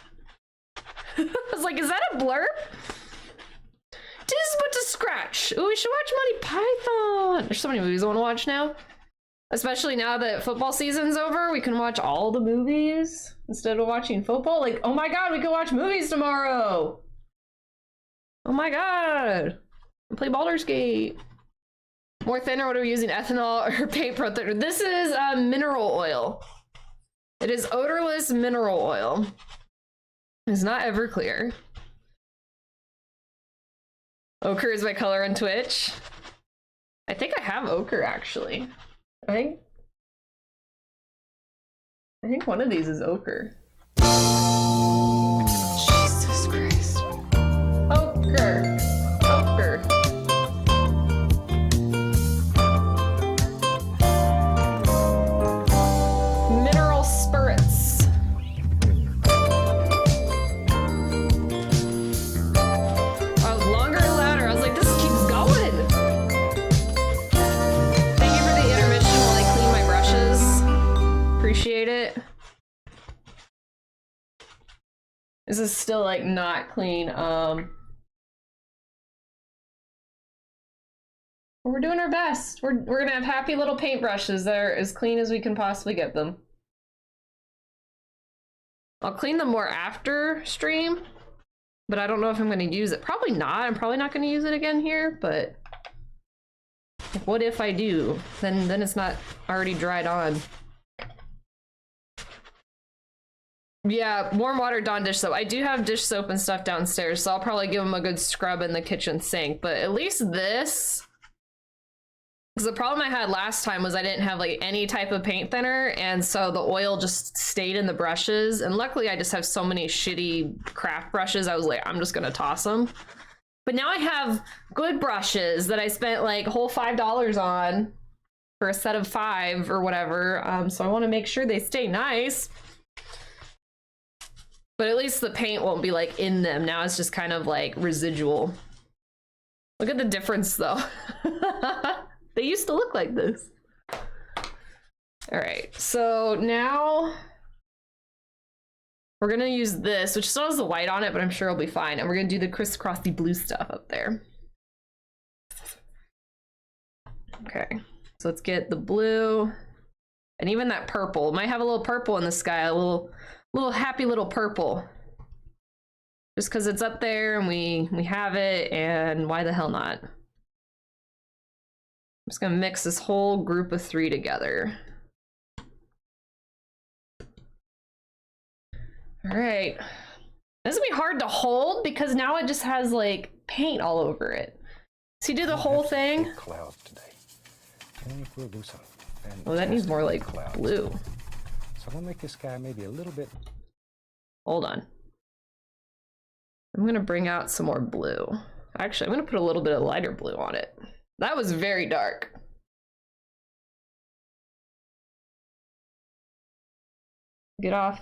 I was like, is that a blurb? Just but to scratch. Ooh, we should watch Monty Python. There's so many movies I want to watch now. Especially now that football season's over, we can watch all the movies instead of watching football. Like, oh my god, we can watch movies tomorrow. Oh my god. And play Baldur's Gate. More thinner, what are we using? Ethanol or paint pro thinner? This is mineral oil. It is odorless mineral oil. It's not Everclear. Ochre is my color on Twitch. I think I have ochre actually. I think one of these is ochre. Jesus Christ. Ochre. Ochre. Mineral spirits. Oh, longer and louder. I was like, this keeps going. Thank you for the intermission while I clean my brushes. Appreciate it. This is still like not clean. We're doing our best. We're gonna have happy little paintbrushes that are as clean as we can possibly get them. I'll clean them more after stream, but I don't know if I'm gonna use it. Probably not. I'm probably not gonna use it again here, but what if I do? Then it's not already dried on. Yeah, warm water Dawn dish soap. I do have dish soap and stuff downstairs, so I'll probably give them a good scrub in the kitchen sink, but at least this, because the problem I had last time was I didn't have like any type of paint thinner, and so the oil just stayed in the brushes, and luckily I just have so many shitty craft brushes, I was like, I'm just gonna toss them. But now I have good brushes that I spent like whole $5 on for a set of 5 or whatever, so I want to make sure they stay nice. But at least the paint won't be like in them. Now it's just kind of like residual. Look at the difference though. They used to look like this. All right, so now we're gonna use this, which still has the white on it, but I'm sure it'll be fine. And we're gonna do the crisscrossy blue stuff up there. Okay, so let's get the blue and even that purple. Might have a little purple in the sky, a little happy little purple. Just because it's up there and we have it, and why the hell not? I'm just gonna mix this whole group of 3 together. All right, this will be hard to hold because now it just has like paint all over it. So you do the whole thing. Clouds today. I think we'll do some. Oh, that needs more like clouds. blue. So I'm gonna make this guy maybe a little bit. Hold on. I'm gonna bring out some more blue. Actually, I'm gonna put a little bit of lighter blue on it. That was very dark. Get off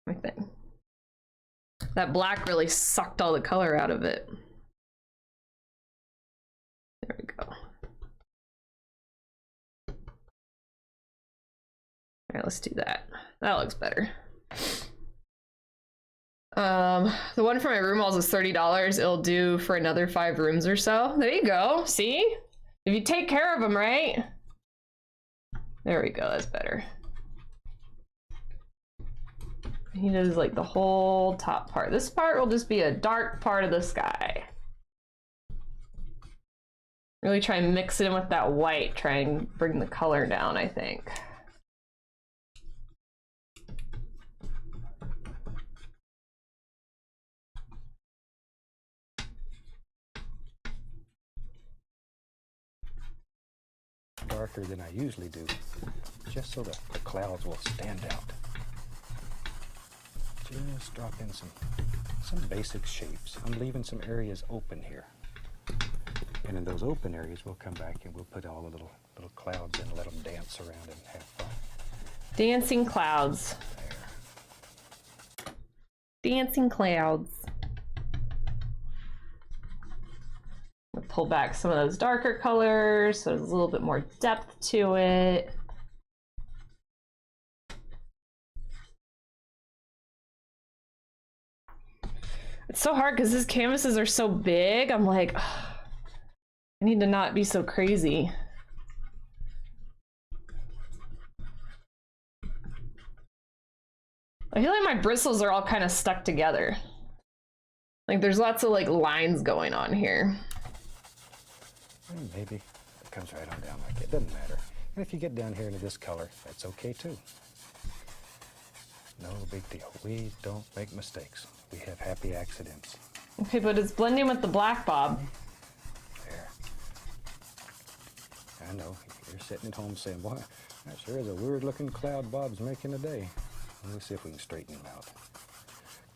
my thing. That black really sucked all the color out of it. There we go. All right, let's do that. That looks better. The one for my room walls is $30. It'll do for another 5 rooms or so. There you go. See? If you take care of them, right? There we go. That's better. He does like the whole top part. This part will just be a dark part of the sky. Really try and mix it in with that white. Try and bring the color down, I think. Darker than I usually do, just so that the clouds will stand out. Just drop in some basic shapes. I'm leaving some areas open here. And in those open areas, we'll come back and we'll put all the little clouds in and let them dance around and have fun. Dancing clouds. There. Dancing clouds. I'll pull back some of those darker colors so there's a little bit more depth to it. It's so hard because these canvases are so big. I'm like, ugh, I need to not be so crazy. I feel like my bristles are all kind of stuck together. Like there's lots of like lines going on here. Maybe it comes right on down like it. Doesn't matter. And if you get down here into this color, that's okay too. No big deal. We don't make mistakes. We have happy accidents. Okay, but it's blending with the black, Bob. There. I know. You're sitting at home saying, boy, that sure is a weird looking cloud Bob's making today. Let me see if we can straighten him out.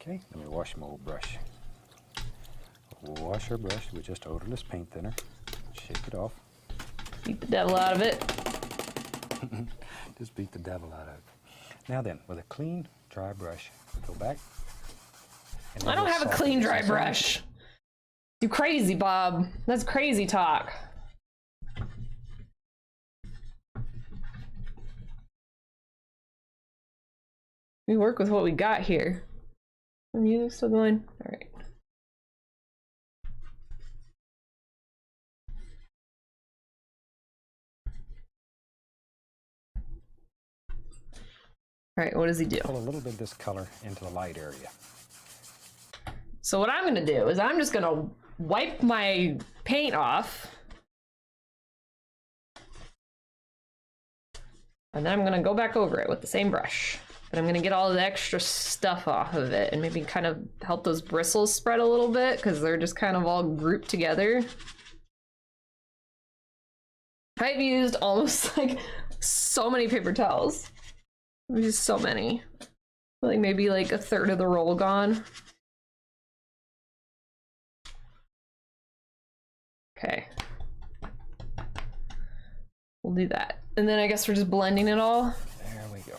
Okay, let me wash my old brush. We'll wash our brush with just odorless paint thinner. Shake it off. Beat the devil out of it. Just beat the devil out of it. Now then, with a clean, dry brush, go back. I don't have a clean, dry brush. You crazy, Bob. That's crazy talk. We work with what we got here. The music's still going? All right. All right, what does he do? Pull a little bit of this color into the light area. So what I'm gonna do is I'm just gonna wipe my paint off. And then I'm gonna go back over it with the same brush. But I'm gonna get all the extra stuff off of it and maybe kind of help those bristles spread a little bit because they're just kind of all grouped together. I've used almost like so many paper towels. I've used so many. Like maybe like a third of the roll gone. Okay. We'll do that. And then I guess we're just blending it all. There we go.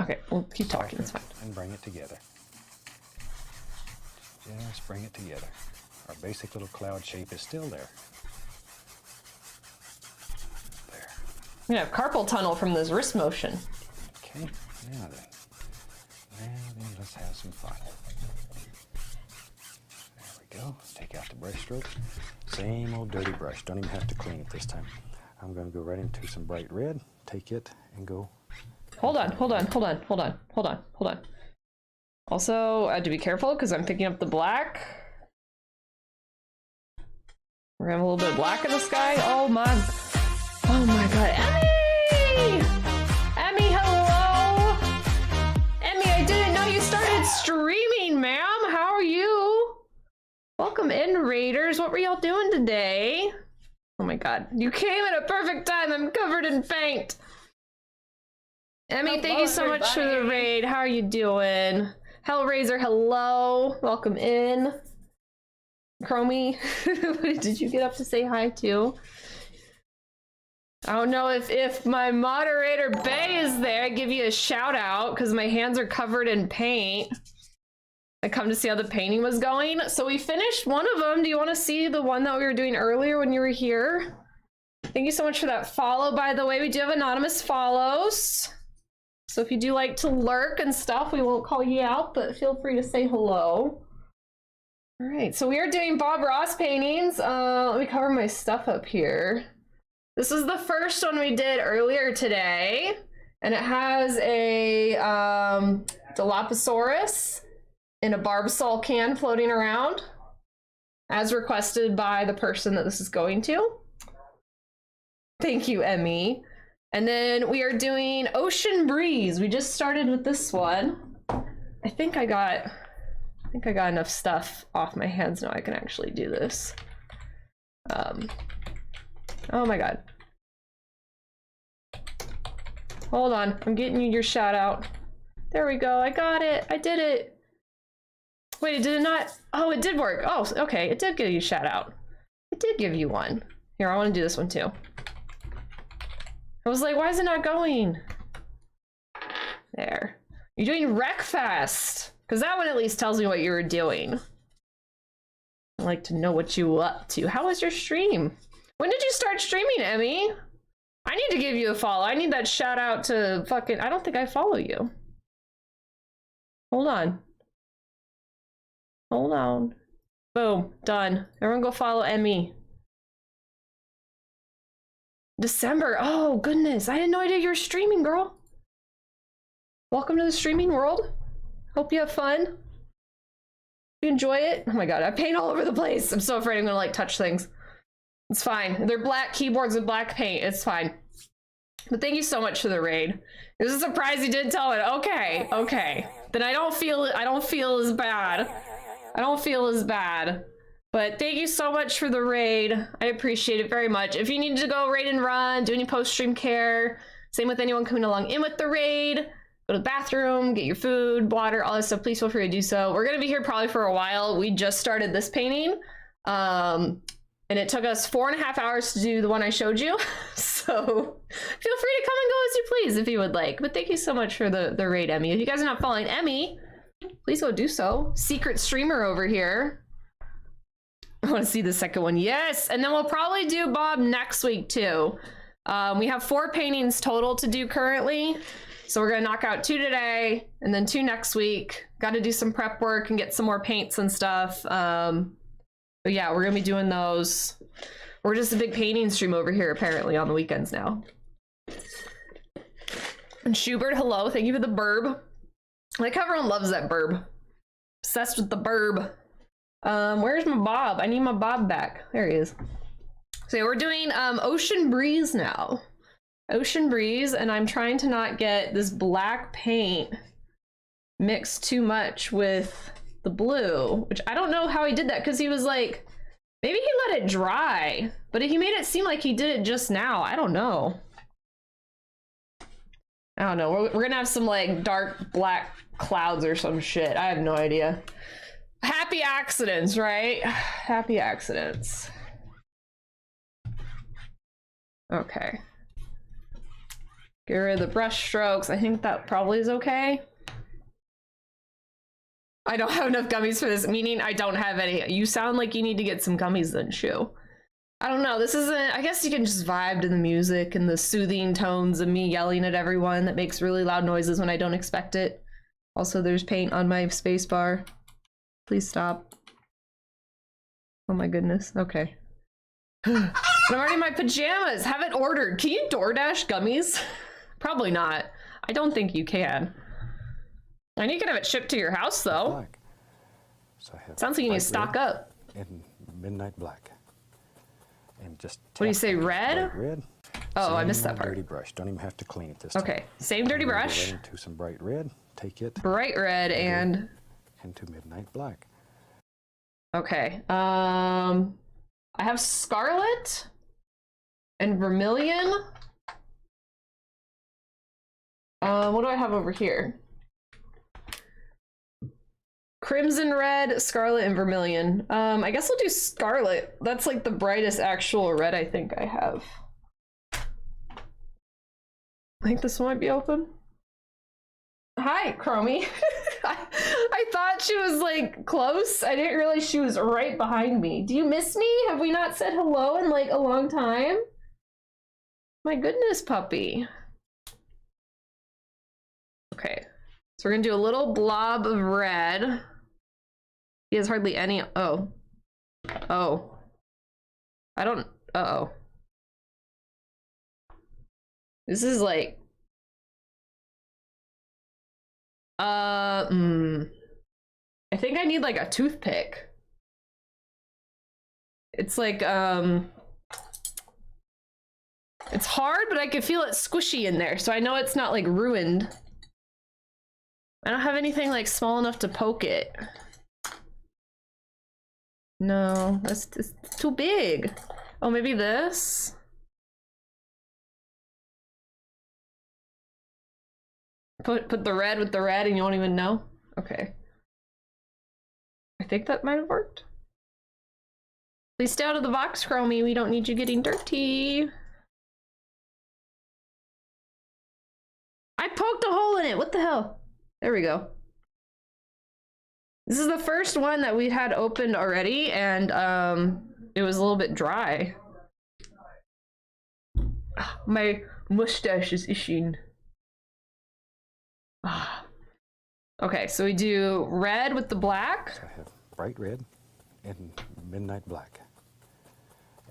Okay, we'll keep talking, it's fine. And bring it together. Just bring it together. Our basic little cloud shape is still there. There. gonna have carpal tunnel from this wrist motion. Okay, now then let's have some fun. There we go. Take out the brush stroke. Same old dirty brush. Don't even have to clean it this time. I'm going to go right into some bright red. Take it and go. Hold on. Also, I have to be careful because I'm picking up the black. We're gonna have a little bit of black in the sky. Oh my god. Emmy! Emmy, hello! Emmy, I didn't know you started streaming, ma'am. How are you? Welcome in, Raiders. What were y'all doing today? Oh my god. You came at a perfect time. I'm covered in paint. Emmy, thank you so much for the raid. How are you doing? Hellraiser, hello. Welcome in. Chromie, did you get up to say hi too? I don't know if my moderator Bay is there. I give you a shout out because my hands are covered in paint. I come to see how the painting was going. So we finished one of them. Do you want to see the one that we were doing earlier when you were here? Thank you so much for that follow, by the way. We do have anonymous follows. So if you do like to lurk and stuff, we won't call you out, but feel free to say hello. All right, so we are doing Bob Ross paintings. Let me cover my stuff up here. This is the first one we did earlier today, and it has a Dilophosaurus in a Barbasol can floating around, as requested by the person that this is going to. Thank you, Emmy. And then we are doing Ocean Breeze. We just started with this one. I think I got enough stuff off my hands now I can actually do this. Oh my god. Hold on, I'm getting you your shout out. There we go, I got it, I did it. Wait, did it not? Oh, it did work. Oh, okay, it did give you a shout out. It did give you one. Here, I want to do this one too. I was like, why is it not going? There. You're doing Wreckfest. Because that one at least tells me what you were doing. I like to know what you were up to. How was your stream? When did you start streaming, Emmy? I need to give you a follow. I need that shout out to fucking... I don't think I follow you. Hold on. Hold on. Boom. Done. Everyone go follow Emmy. December. Oh, goodness. I had no idea you were streaming, girl. Welcome to the streaming world. Hope you have fun. You enjoy it. Oh my god, I paint all over the place. I'm so afraid I'm gonna like touch things. It's fine. They're black keyboards with black paint. It's fine. But thank you so much for the raid. It was a surprise you didn't tell it. Okay, okay. Then I don't feel as bad. I don't feel as bad. But thank you so much for the raid. I appreciate it very much. If you need to go raid and run, do any post-stream care, same with anyone coming along in with the raid, go to the bathroom, get your food, water, all that stuff, please feel free to do so. We're gonna be here probably for a while. We just started this painting. And it took us 4.5 hours to do the one I showed you. So feel free to come and go as you please if you would like. But thank you so much for the raid, Emmy. If you guys are not following Emmy, please go do so. Secret streamer over here. I want to see the second one. Yes, and then we'll probably do Bob next week too. We have 4 paintings total to do currently. So we're gonna knock out 2 today and then 2 next week. Got to do some prep work and get some more paints and stuff. But yeah, we're gonna be doing those. We're just a big painting stream over here apparently on the weekends now. And Schubert, hello, thank you for the burb. Like everyone loves that burb. Obsessed with the burb. Where's my Bob? I need my Bob back. There he is. So yeah, we're doing Ocean Breeze now. Ocean Breeze, and I'm trying to not get this black paint mixed too much with the blue, which I don't know how he did that, because he was like, maybe he let it dry, but he made it seem like he did it just now. I don't know. I don't know. We're gonna have some like dark black clouds or some shit. I have no idea. Happy accidents, right? Happy accidents. Okay. Get rid of the brush strokes. I think that probably is okay. I don't have enough gummies for this, meaning I don't have any. You sound like you need to get some gummies then, Shu. I don't know. This isn't, I guess you can just vibe to the music and the soothing tones of me yelling at everyone that makes really loud noises when I don't expect it. Also, there's paint on my space bar. Please stop. Oh my goodness. Okay. I'm already in my pajamas. Haven't ordered. Can you DoorDash gummies? Probably not. I don't think you can. And you can have it shipped to your house though. Black. So I have Sounds like you need to bright stock red up. and midnight black. And just What do you say, tap red? bright red. Oh, I Same missed that old part. Dirty brush. Don't even have to clean it this time. Okay, same dirty I'm gonna go brush. right into some bright red. Take it Bright red and into midnight black. okay. I have scarlet and vermilion. What do I have over here? Crimson red, scarlet, and vermilion. I guess I'll do scarlet. That's like the brightest actual red I think I have. I think this one might be open. Hi, Chromie. I thought she was like close. I didn't realize she was right behind me. Do you miss me? Have we not said hello in like a long time? My goodness, puppy. Okay, so we're gonna do a little blob of red. He has hardly any. Oh. Oh. I don't. Uh-oh. This is like. I think I need like a toothpick. It's like, it's hard, but I can feel it squishy in there, so I know it's not like ruined. I don't have anything like small enough to poke it. No, that's too big. Oh, maybe this? Put the red with the red and you won't even know? Okay. I think that might have worked. Please stay out of the box, Chromie. We don't need you getting dirty. I poked a hole in it. What the hell? There we go. This is the first one that we had opened already, and it was a little bit dry. My mustache is itching. Okay, so we do red with the black. So I have bright red and midnight black.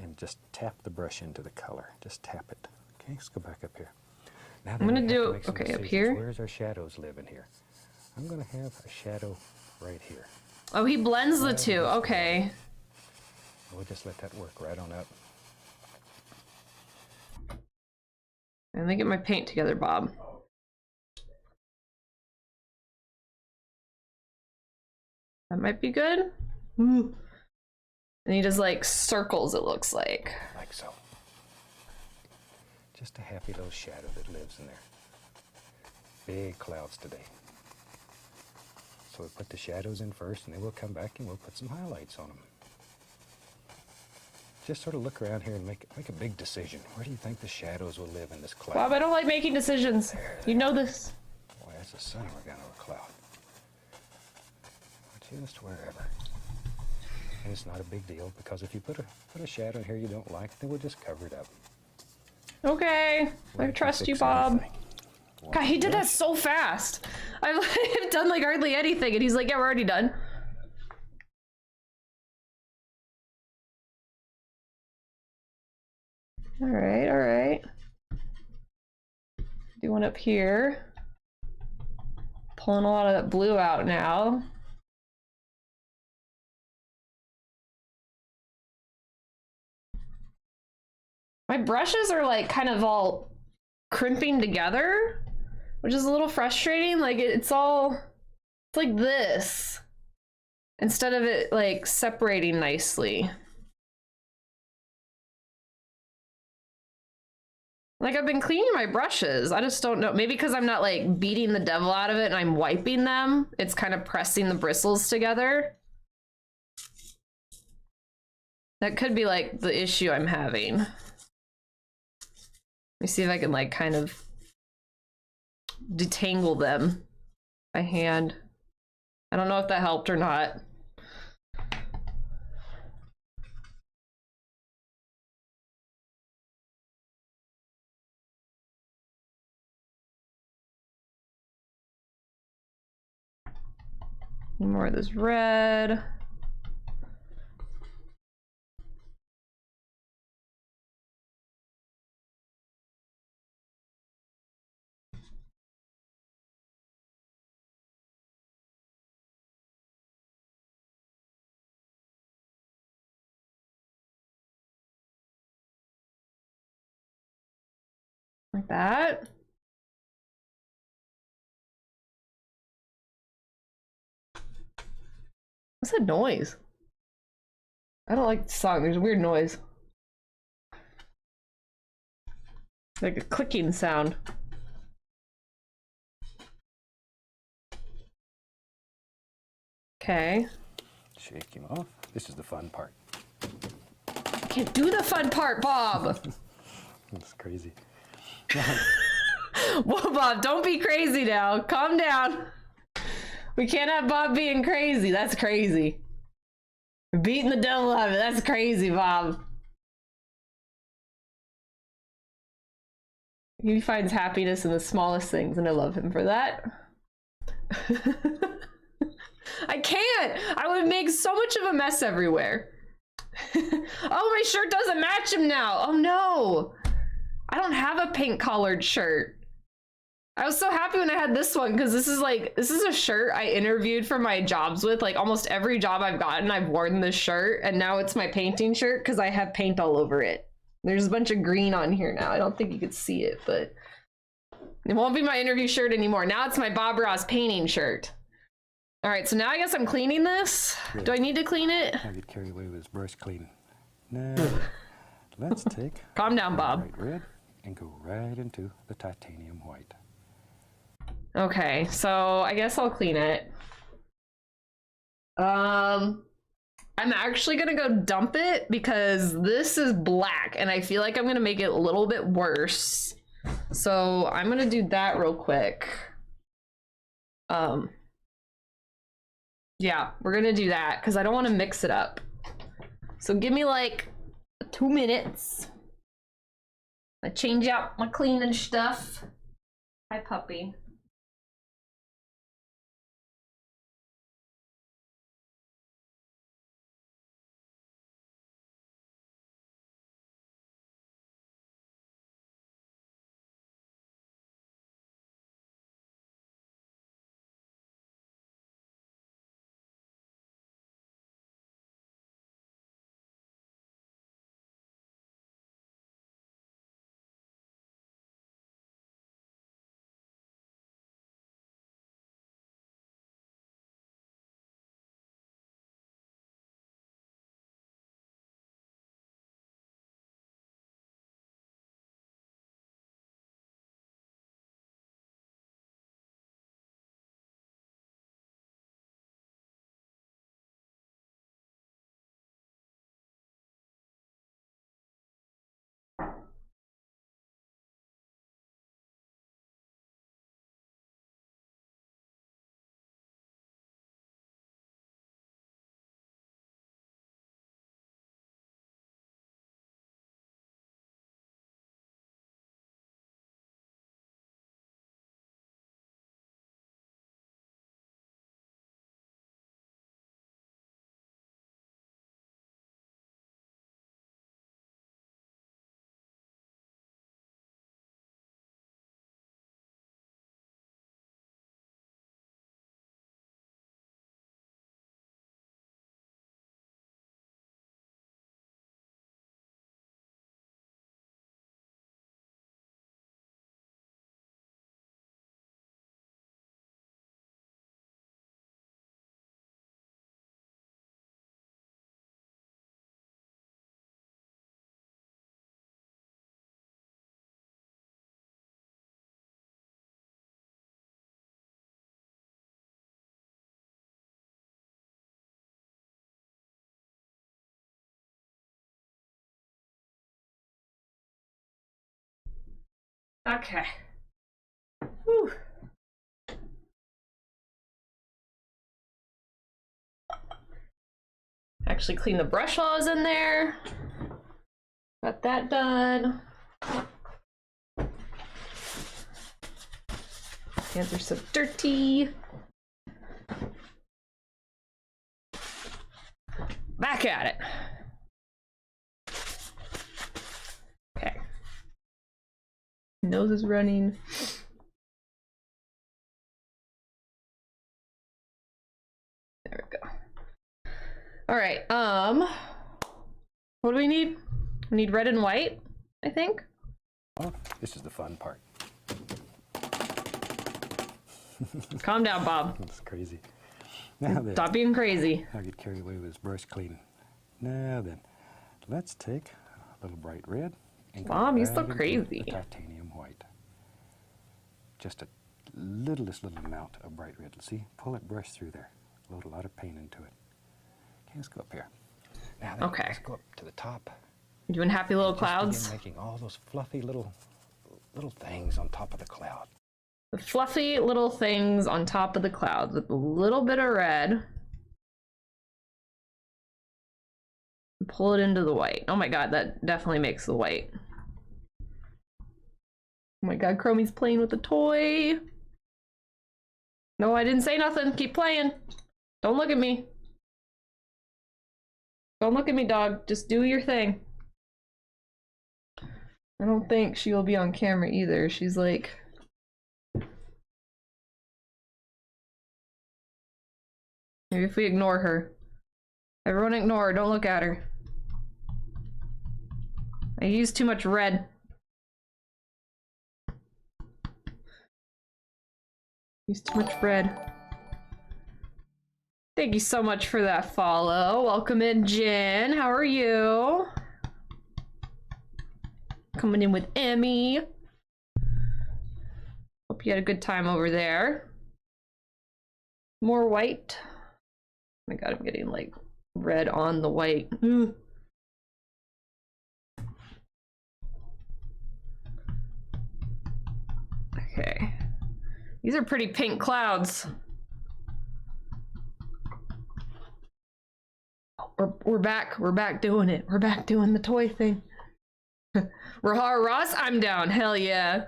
And just tap the brush into the color. Just tap it. Okay, let's go back up here. Now I'm gonna do, make some okay, up decisions. here. Where's our shadows live in here? I'm gonna have a shadow right here. Oh, he blends the two. Okay. We'll just let that work right on up. Let me get my paint together, Bob. That might be good. Ooh. And he does like circles, it looks like. Like so. Just a happy little shadow that lives in there. Big clouds today. So we put the shadows in first, and then we'll come back and we'll put some highlights on them. Just sort of look around here and make a big decision. Where do you think the shadows will live in this cloud? Bob, I don't like making decisions. You know this. Boy, that's the sun we're gonna a cloud. Just wherever. And it's not a big deal, because if you put a shadow in here you don't like, then we'll just cover it up. Okay, I trust you, Bob. God, he did that so fast. I've done like hardly anything, and he's like, yeah, we're already done. All right, all right. Do one up here. Pulling a lot of that blue out now. My brushes are like kind of all crimping together, which is a little frustrating. Like it's like this instead of it like separating nicely. Like I've been cleaning my brushes. I just don't know. Maybe because I'm not like beating the devil out of it and I'm wiping them. It's kind of pressing the bristles together. That could be like the issue I'm having. Let me see if I can like kind of detangle them by hand. I don't know if that helped or not. More of this red. Like that. What's that noise? I don't like the song. There's a weird noise. Like a clicking sound. Okay. Shake him off. This is the fun part. I can't do the fun part, Bob. That's crazy. Whoa, Bob, don't be crazy now. Calm down. We can't have Bob being crazy. That's crazy. We're beating the devil out of it. That's crazy, Bob. He finds happiness in the smallest things, and I love him for that. I can't! I would make so much of a mess everywhere. Oh, my shirt doesn't match him now. Oh, no. I don't have a pink collared shirt. I was so happy when I had this one because this is a shirt I interviewed for my jobs with. Like almost every job I've gotten, I've worn this shirt, and now it's my painting shirt because I have paint all over it. There's a bunch of green on here now. I don't think you could see it, but it won't be my interview shirt anymore. Now it's my Bob Ross painting shirt. All right, so now I guess I'm cleaning this. Good. Do I need to clean it? I get carried away with his brush cleaning. Now, let's take Calm down, Bob. bright red and go right into the titanium white. Okay, so I guess I'll clean it. I'm actually gonna go dump it because this is black and I feel like I'm gonna make it a little bit worse. So I'm gonna do that real quick. Yeah, we're gonna do that because I don't want to mix it up. So give me like 2 minutes. I change out my cleaning stuff. Hi, puppy. Okay. Whew. Actually clean the brush while I was in there. Got that done. Hands are so dirty. at it. Okay. Nose is running. There we go. All right. What do we need? We need red and white, I think. Oh, this is the fun part. Calm down, Bob. That's crazy. Now then, Stop being crazy. I'll get carried away with this brush cleaning. Now then, let's take a little bright red and go Mom, you right so into crazy. the titanium white. Just a littlest little amount of bright red. See, pull that brush through there. Load a lot of paint into it. Okay, let's go up here. Now then, Okay. let's go up to the top. You doing happy little Just begin clouds? making all those fluffy little things on top of the cloud. The fluffy little things on top of the clouds with a little bit of red. Pull it into the white. Oh my god, that definitely makes the white. Oh my god, Chromie's playing with the toy. No, I didn't say nothing. Keep playing. Don't look at me. Don't look at me, dog. Just do your thing. I don't think she will be on camera either. She's like... Maybe if we ignore her. Everyone ignore her. Don't look at her. I used too much red. Used too much red. Thank you so much for that follow. Welcome in, Jen. How are you? Coming in with Emmy. Hope you had a good time over there. More white. Oh my god, I'm getting like red on the white. Okay. These are pretty pink clouds. We're back. We're back doing it. We're back doing the toy thing. Rohara Ross, I'm down. Hell yeah.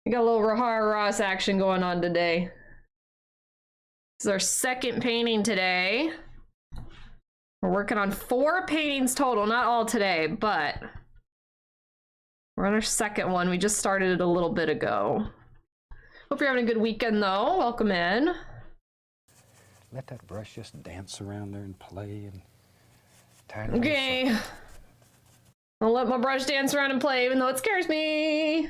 We got a little Rohara Ross action going on today. This is our second painting today. We're working on 4 paintings total, not all today, but we're on our second one. We just started it a little bit ago. Hope you're having a good weekend though. Welcome in. Let that brush just dance around there and play and tiny little Okay. I'll let my brush dance around and play even though it scares me.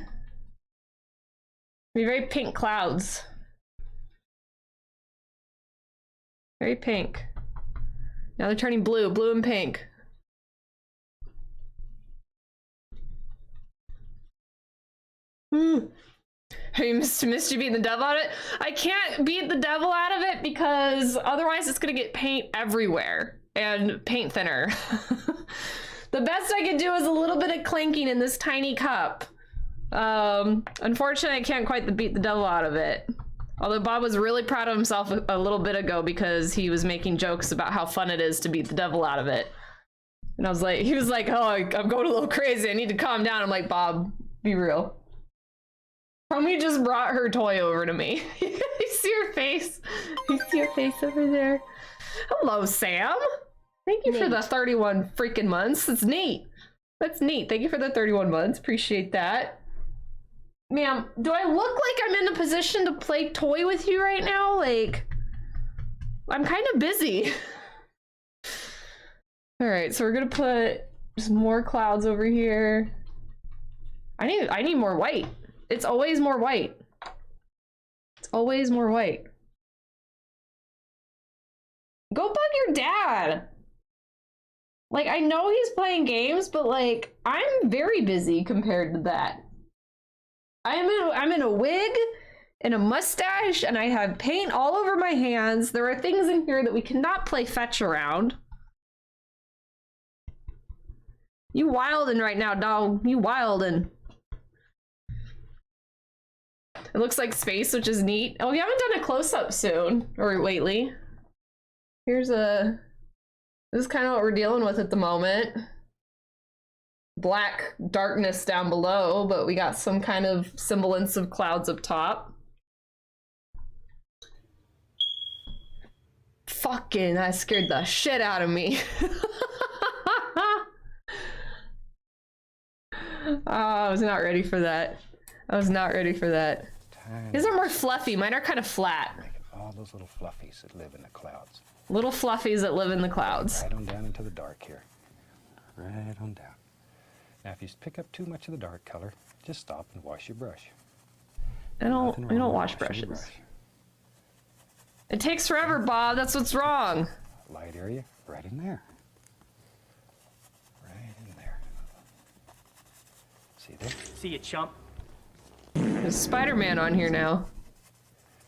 Be very pink clouds. Very pink. Now they're turning blue, blue and pink. Hey, missed you beating the devil out of it? I can't beat the devil out of it because otherwise it's gonna get paint everywhere and paint thinner. The best I can do is a little bit of clanking in this tiny cup. Unfortunately, I can't quite beat the devil out of it. Although Bob was really proud of himself a little bit ago because he was making jokes about how fun it is to beat the devil out of it. And I was like, he was like, oh, I'm going a little crazy. I need to calm down. I'm like, Bob, be real. Chromie just brought her toy over to me. You see her face? You see her face over there? Hello, Sam. Thank you for the 31 freaking months. That's neat. That's neat. Thank you for the 31 months. Appreciate that. Ma'am, do I look like I'm in a position to play toy with you right now? Like, I'm kind of busy. All right, so we're gonna put some more clouds over here. I need more white. It's always more white. It's always more white. Go bug your dad. Like, I know he's playing games, but like, I'm very busy compared to that. I'm in a wig and a mustache, and I have paint all over my hands. There are things in here that we cannot play fetch around. You wildin' right now, dog. You wildin'. It looks like space, which is neat. Oh, we haven't done a close-up soon, or lately. This is kind of what we're dealing with at the moment. Black darkness down below, but we got some kind of semblance of clouds up top. Fucking, that scared the shit out of me. Oh, I was not ready for that. I was not ready for that. Tiny. These are more fluffy. Mine are kind of flat. All those little fluffies that live in the clouds. Little fluffies that live in the clouds. Right on down into the dark here. Right on down. Now, if you pick up too much of the dark color, just stop and wash your brush. I don't Nothing wrong with wash washing your brushes. brush. It takes forever, Bob. That's what's wrong. Light area, right in there. Right in there. See there? See you, chump. There's Spider-Man on here now.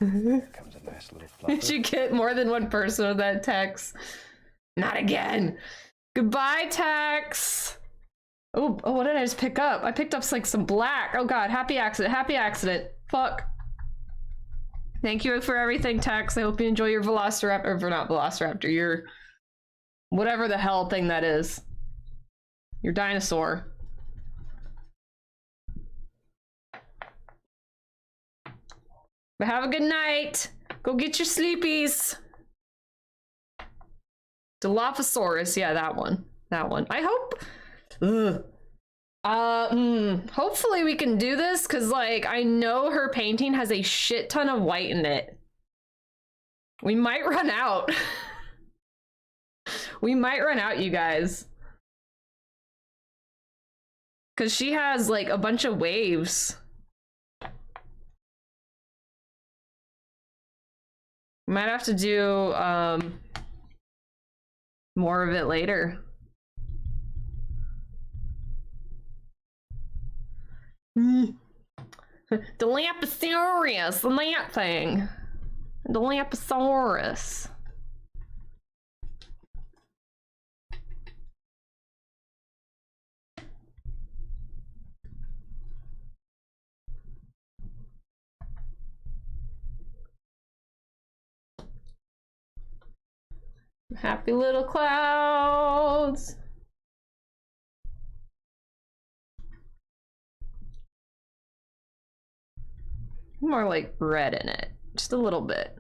There comes a nice little Did fluffer. you get more than one person with that text? Not again. Goodbye, Tex. Oh, what did I just pick up? I picked up like some black. Oh god, happy accident, happy accident. Fuck. Thank you for everything, Tex. I hope you enjoy your Velociraptor, or not Velociraptor, your whatever the hell thing that is. Your dinosaur. But have a good night. Go get your sleepies. Dilophosaurus, yeah, that one. That one. I hope. Hopefully we can do this, because like I know her painting has a shit ton of white in it. We might run out. We might run out, you guys. Because she has like a bunch of waves. Might have to do more of it later. Dilophosaurus, the lamp thing. Dilophosaurus. Happy little clouds. More like red in it, just a little bit.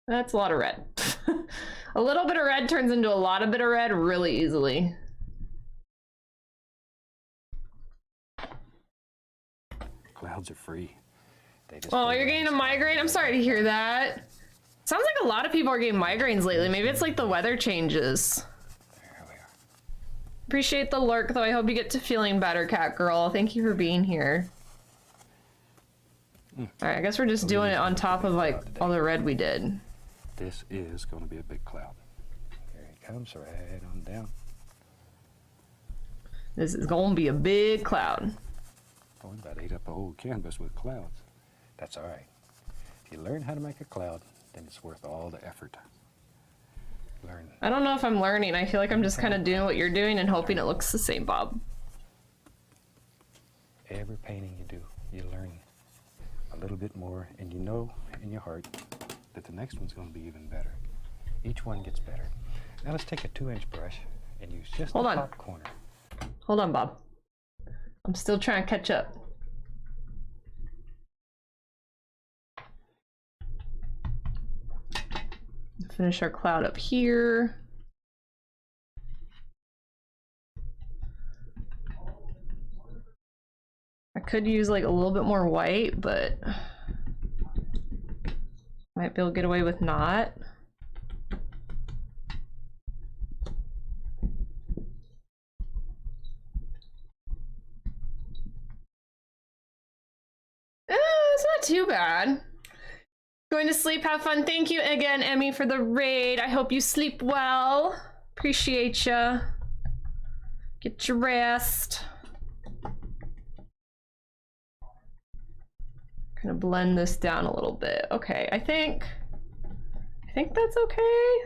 That's a lot of red. A little bit of red turns into a lot of bit of red really easily. Clouds are free. They just Oh, you're getting a migraine? I'm sorry to hear that. Sounds like a lot of people are getting migraines lately. Maybe it's like the weather changes. There we are. Appreciate the lurk, though. I hope you get to feeling better, Cat Girl. Thank you for being here. All right, I guess we're just doing it on top of like all the red we did. This is going to be a big cloud. Here it comes, right on down. This is going to be a big cloud. Oh, we about ate up a whole canvas with clouds. That's all right. If you learn how to make a cloud, then it's worth all the effort. Learn. I don't know if I'm learning. I feel like I'm just kind of doing what you're doing and hoping it looks the same, Bob. Every painting you do, you learn a little bit more, and you know in your heart that the next one's going to be even better. Each one gets better. Now let's take a 2-inch brush and use just the top corner. Hold on, Bob. I'm still trying to catch up. Finish our cloud up here. I could use like a little bit more white, but might be able to get away with not. It's not too bad. Going to sleep, have fun. Thank you again, Emmy, for the raid. I hope you sleep well. Appreciate ya. Get your rest. Gonna blend this down a little bit. Okay, I think that's okay.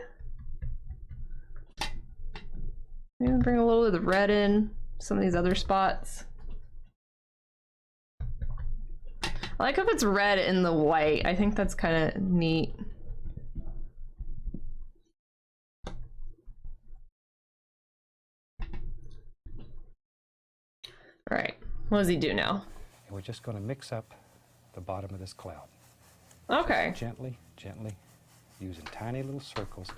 Maybe bring a little of the red in some of these other spots. I like if it's red in the white. I think that's kind of neat. All right, what does he do now? And we're just going to mix up the bottom of this cloud. Okay. Just gently, gently, using tiny little circles,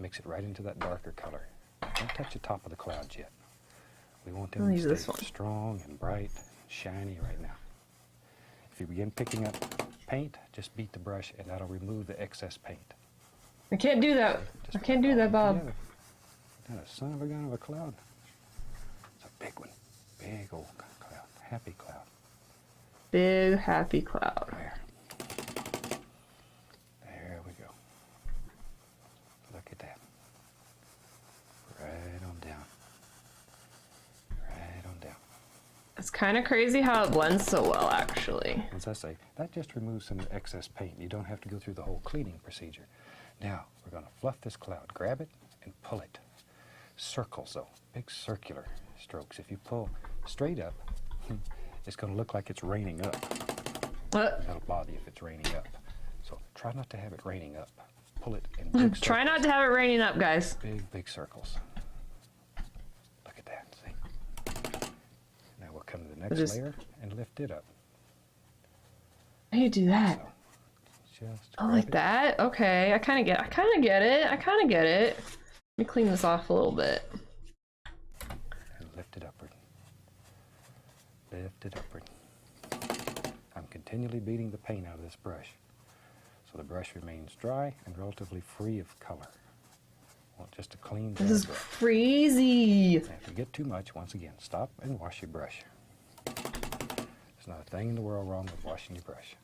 mix it right into that darker color. Don't touch the top of the clouds yet. We want I'll them use to this stay one. strong and bright, shiny right now. If you begin picking up paint, just beat the brush and that'll remove the excess paint. I can't do that. Just I can't do that, Bob. together. Not a son of a gun of a cloud. It's a big one. Big old cloud. Happy cloud. Big happy cloud. There. There we go. Look at that. Right on down. Right on down. It's kind of crazy how it blends so well, actually. As I say, that just removes some excess paint. You don't have to go through the whole cleaning procedure. Now, we're going to fluff this cloud. Grab it and pull it. Circles, though. Big circular strokes. If you pull straight up, it's going to look like it's raining up. That'll bother you if it's raining up. So try not to have it raining up. Pull it in big circles. Try not to have it raining up, guys. Big, big circles. Look at that, see? Now we'll come to the next layer and lift it up. How do you do that? So just Oh, grab like it. that? Okay, I kind of get it. Let me clean this off a little bit. And lift it upward. Lift it upward. I'm continually beating the paint out of this brush, so the brush remains dry and relatively free of color. I want just a clean This is brush. crazy. And if you get too much, once again, stop and wash your brush. There's not a thing in the world wrong with washing your brush.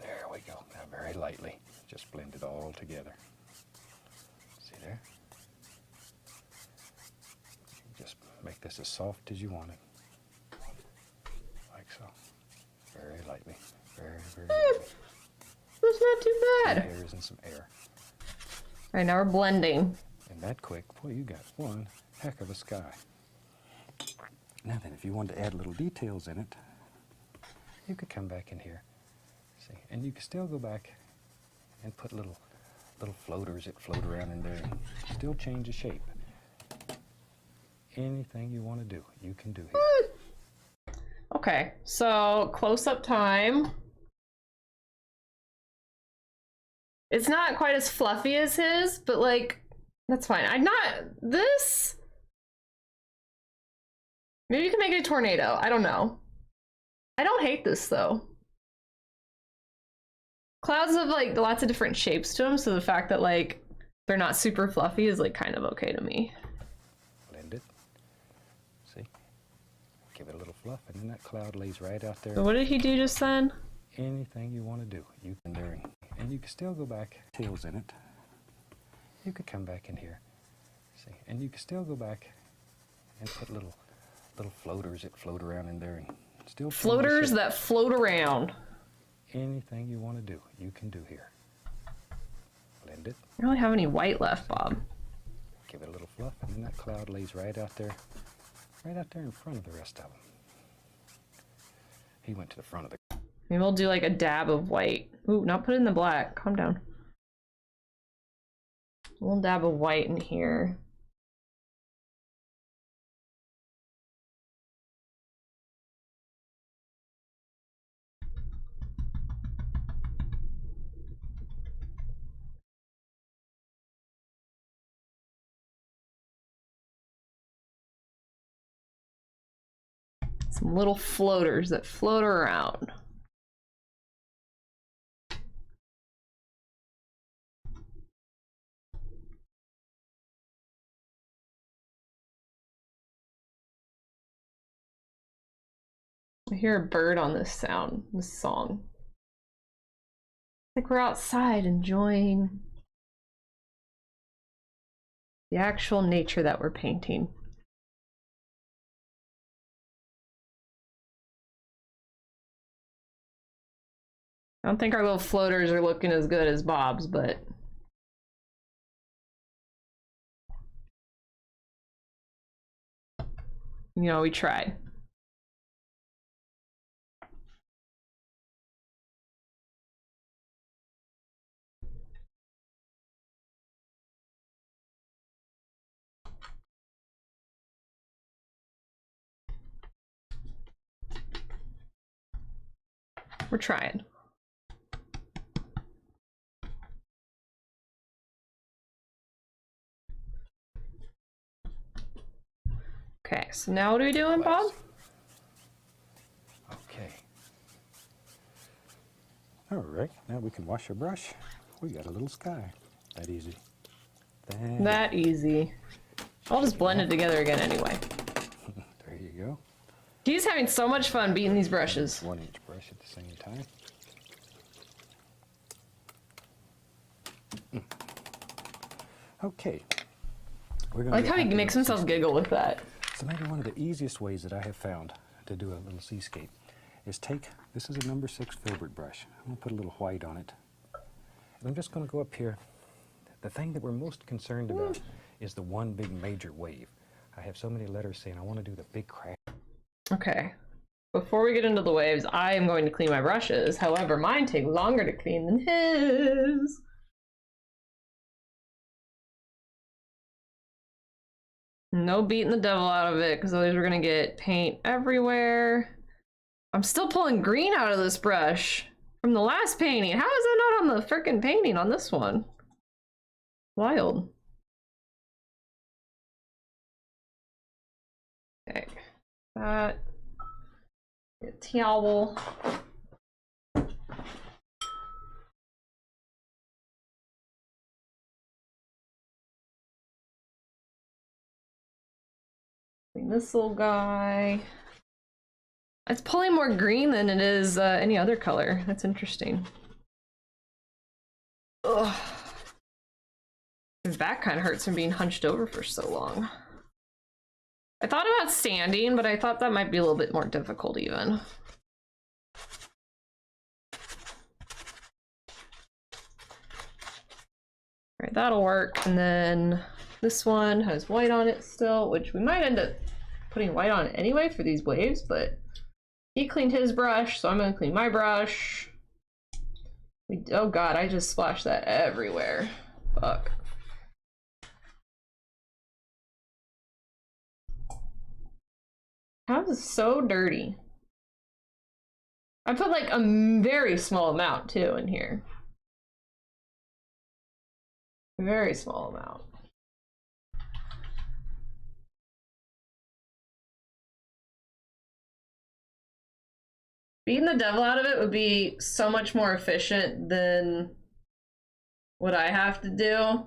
There we go. Now very lightly, just blend it all together. See there? Just make this as soft as you want it. Like so. Very lightly. Very, very lightly. That's not too bad. There isn't some air. All right, now we're blending. And that quick, boy, you got one heck of a sky. Now then, if you wanted to add little details in it, you could come back in here. See, and you can still go back and put little floaters that float around in there and still change the shape. Anything you want to do, you can do here. Okay, so close-up time. It's not quite as fluffy as his, but like, that's fine. This. Maybe you can make it a tornado. I don't know. I don't hate this though. Clouds have like lots of different shapes to them, so the fact that like they're not super fluffy is like kind of okay to me. Blend it. See? Give it a little fluff, and then that cloud lays right out there. So what did he do just then? Anything you want to do, you can do. And you can still go back, tails in it. You could come back in here. See, and you can still go back and put little floaters that float around in there and still change the Floaters shape. that float around. Anything you want to do, you can do here. Blend it. I don't really have any white left, Bob. Give it a little fluff, and then that cloud lays right out there in front of the rest of them. He went to the front of the. Maybe we'll do like a dab of white. Ooh, not put in the black. Calm down. A little dab of white in here. Some little floaters that float around. I hear a bird on this song. Like we're outside enjoying the actual nature that we're painting. I don't think our little floaters are looking as good as Bob's, but you know, we tried. We're trying. Okay, so now what are we doing, Bob? Okay. All right, now we can wash our brush. We got a little sky. That easy. That easy. I'll just blend it together again anyway. There you go. He's having so much fun beating these brushes. 1-inch brush at the same time. Okay. We're gonna I like how he get makes into himself giggle with that. So maybe one of the easiest ways that I have found to do a little seascape is take, this is a number 6 filbert brush. I'm going to put a little white on it. And I'm just going to go up here. The thing that we're most concerned about is the one big major wave. I have so many letters saying I want to do the big crash. Okay. Before we get into the waves, I am going to clean my brushes. However, mine take longer to clean than his. No beating the devil out of it, because otherwise we're going to get paint everywhere. I'm still pulling green out of this brush from the last painting. How is that not on the frickin' painting on this one? Wild. Okay. That. Get a towel. Clean this little guy. It's pulling more green than it is any other color. That's interesting. Ugh. His back kind of hurts from being hunched over for so long. I thought about standing, but I thought that might be a little bit more difficult even. Alright, that'll work. And then this one has white on it still, which we might end up putting white on it anyway for these waves, but he cleaned his brush, so I'm gonna clean my brush. Oh god, I just splashed that everywhere. Fuck. How is this so dirty? I put like a very small amount too in here. Very small amount. Beating the devil out of it would be so much more efficient than what I have to do.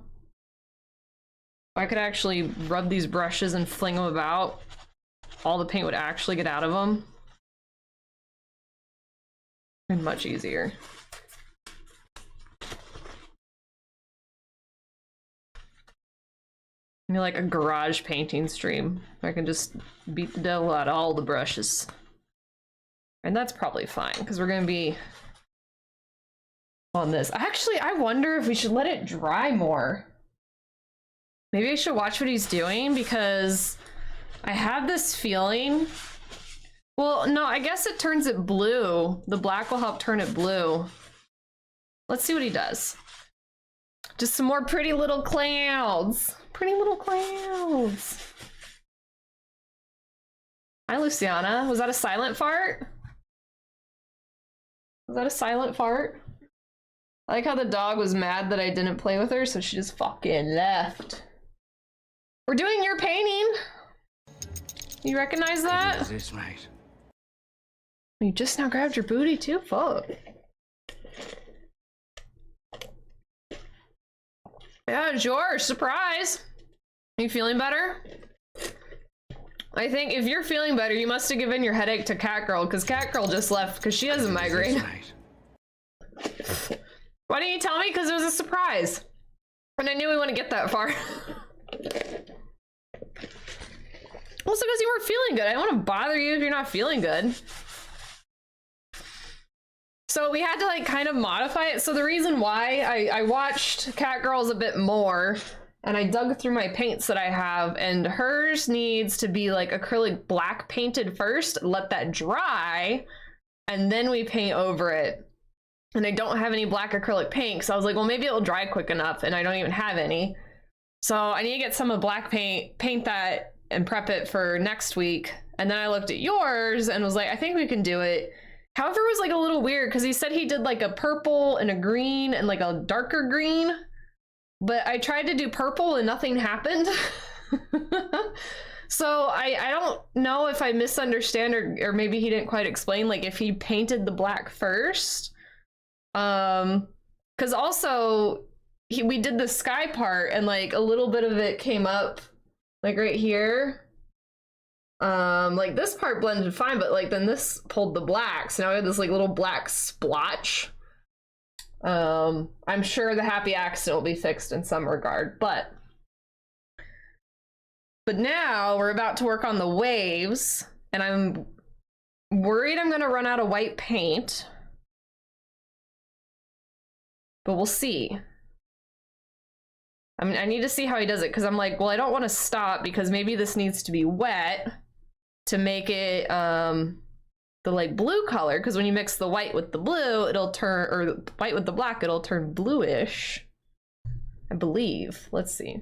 If I could actually rub these brushes and fling them about, all the paint would actually get out of them. And much easier. Maybe like a garage painting stream. I can just beat the devil out of all the brushes. And that's probably fine, because we're gonna be on this. Actually, I wonder if we should let it dry more. Maybe I should watch what he's doing, because I have this feeling. Well, no, I guess it turns it blue. The black will help turn it blue. Let's see what he does. Just some more pretty little clouds. Pretty little clouds. Hi, Luciana. Was that a silent fart? Was that a silent fart? I like how the dog was mad that I didn't play with her, so she just fucking left. We're doing your painting. You recognize that? What is this, mate? You just now grabbed your booty too? Fuck. Yeah, it's yours. Surprise. Are you feeling better? I think if you're feeling better, you must have given your headache to Catgirl, because Catgirl just left because she has a migraine. Why didn't you tell me? Because it was a surprise. And I knew we wouldn't get that far. Also because you weren't feeling good. I don't want to bother you if you're not feeling good. So we had to like kind of modify it. So the reason why I watched Catgirl's a bit more, and I dug through my paints that I have, and hers needs to be like acrylic black painted first, let that dry, and then we paint over it. And I don't have any black acrylic paint, so I was like, well, maybe it'll dry quick enough, and I don't even have any. So I need to get some of black paint that, and prep it for next week. And then I looked at yours and was like, I think we can do it. However, it was like a little weird because he said he did like a purple and a green and like a darker green. But I tried to do purple and nothing happened. So I don't know if I misunderstand or maybe he didn't quite explain, like if he painted the black first. Because also we did the sky part and like a little bit of it came up like right here. Like this part blended fine, but like then this pulled the black, so now we have this like little black splotch. I'm sure the happy accident will be fixed in some regard, but now we're about to work on the waves, and I'm worried I'm gonna run out of white paint, but we'll see. I mean, I need to see how he does it, because I'm like, well, I don't want to stop because maybe this needs to be wet to make it the like blue color, because when you mix the white with the blue, it'll turn, or the white with the black, it'll turn bluish, I believe. Let's see.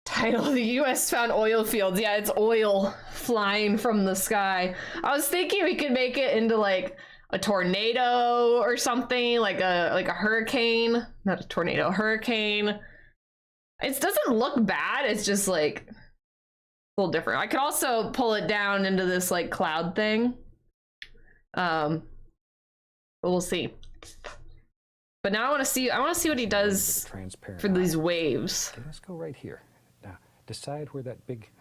Title: The US found oil fields. Yeah, it's oil flying from the sky. I was thinking we could make it into like a tornado or something, like a hurricane. Not a tornado, a hurricane. It doesn't look bad, it's just like a little different. I could also pull it down into this like cloud thing. But we'll see. But now I want to see what he does for these waves. Okay, let's go right here. Now, decide where that big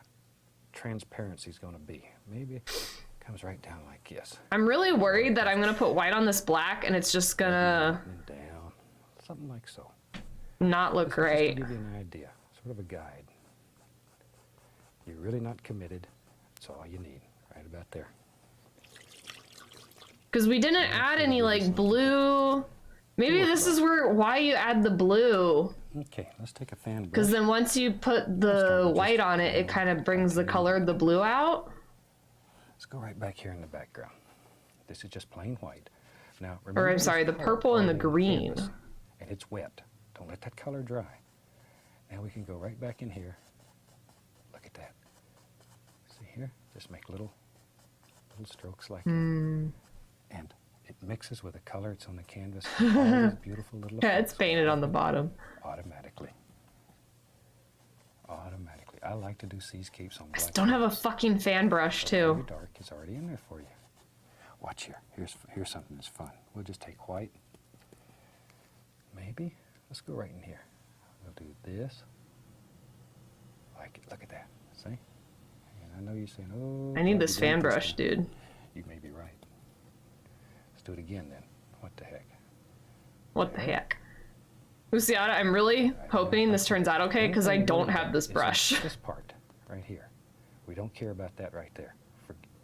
transparency is going to be. Maybe it comes right down like this. I'm really worried that I'm going to put white on this black and it's just going to... And down. Something like so. Not look great. Just to give you an idea. Sort of a guide. You're really not committed. That's all you need. Right about there. Because we didn't add any like blue... Maybe this is why you add the blue. Okay, let's take a fan brush. Because then once you put the white on it, it kind of brings the color of the blue out. Let's go right back here in the background. This is just plain white. Now, remember, or I'm sorry, the purple and the green. And it's wet. Don't let that color dry. Now we can go right back in here. Look at that. See here? Just make little strokes like that. And it mixes with the color it's on the canvas. All these beautiful little Yeah, it's painted on the bottom. Automatically. Automatically. I like to do seascapes on black. I just don't have a fucking fan brush, too. Very dark is already in there for you. Watch here. Here's something that's fun. We'll just take white. Maybe. Let's go right in here. We'll do this. Like it. Look at that. See? And I know you're saying, oh... I need this fan brush, dude. You may be right. Let's do it again then. What the heck? What the heck? Luciana, I'm really hoping this turns out okay, because I don't have this brush. This part, right here. We don't care about that right there.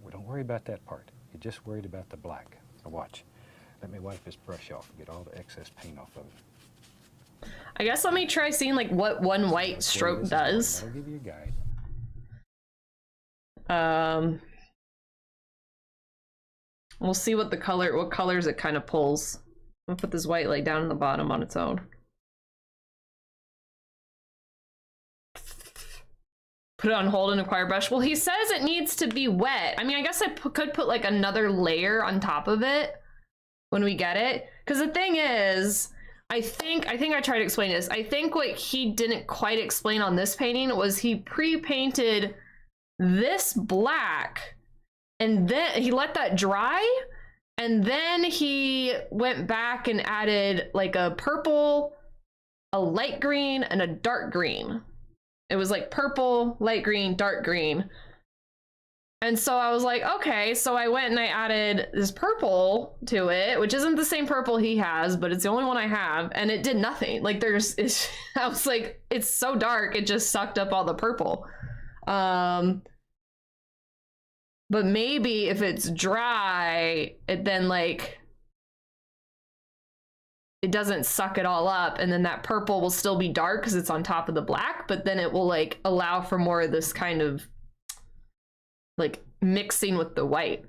We don't worry about that part. You're just worried about the black. Now watch. Let me wipe this brush off and get all the excess paint off of it. I guess let me try seeing like what one white stroke does. That'll give you a guide. We'll see what colors it kind of pulls. I'm gonna put this white like down in the bottom on its own. Put it on hold and acquire brush. Well, he says it needs to be wet. I mean, I guess I could put like another layer on top of it when we get it. Because the thing is, I think I tried to explain this. I think what he didn't quite explain on this painting was he pre-painted this black and then he let that dry. And then he went back and added like a purple, a light green, and a dark green. It was like purple, light green, dark green. And so I was like, okay, so I went and I added this purple to it, which isn't the same purple he has, but it's the only one I have, and it did nothing. Like I was like, it's so dark, it just sucked up all the purple. But maybe if it's dry, it then like, it doesn't suck it all up, and then that purple will still be dark because it's on top of the black, but then it will like allow for more of this kind of like mixing with the white.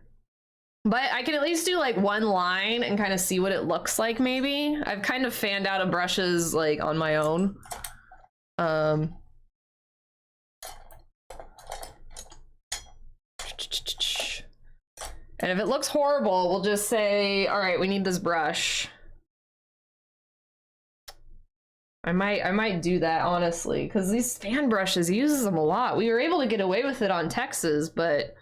But I can at least do like one line and kind of see what it looks like. Maybe I've kind of fanned out of brushes like on my own. And if it looks horrible, we'll just say, all right, we need this brush. I might do that, honestly, because these fan brushes, he uses them a lot. We were able to get away with it on Texas, but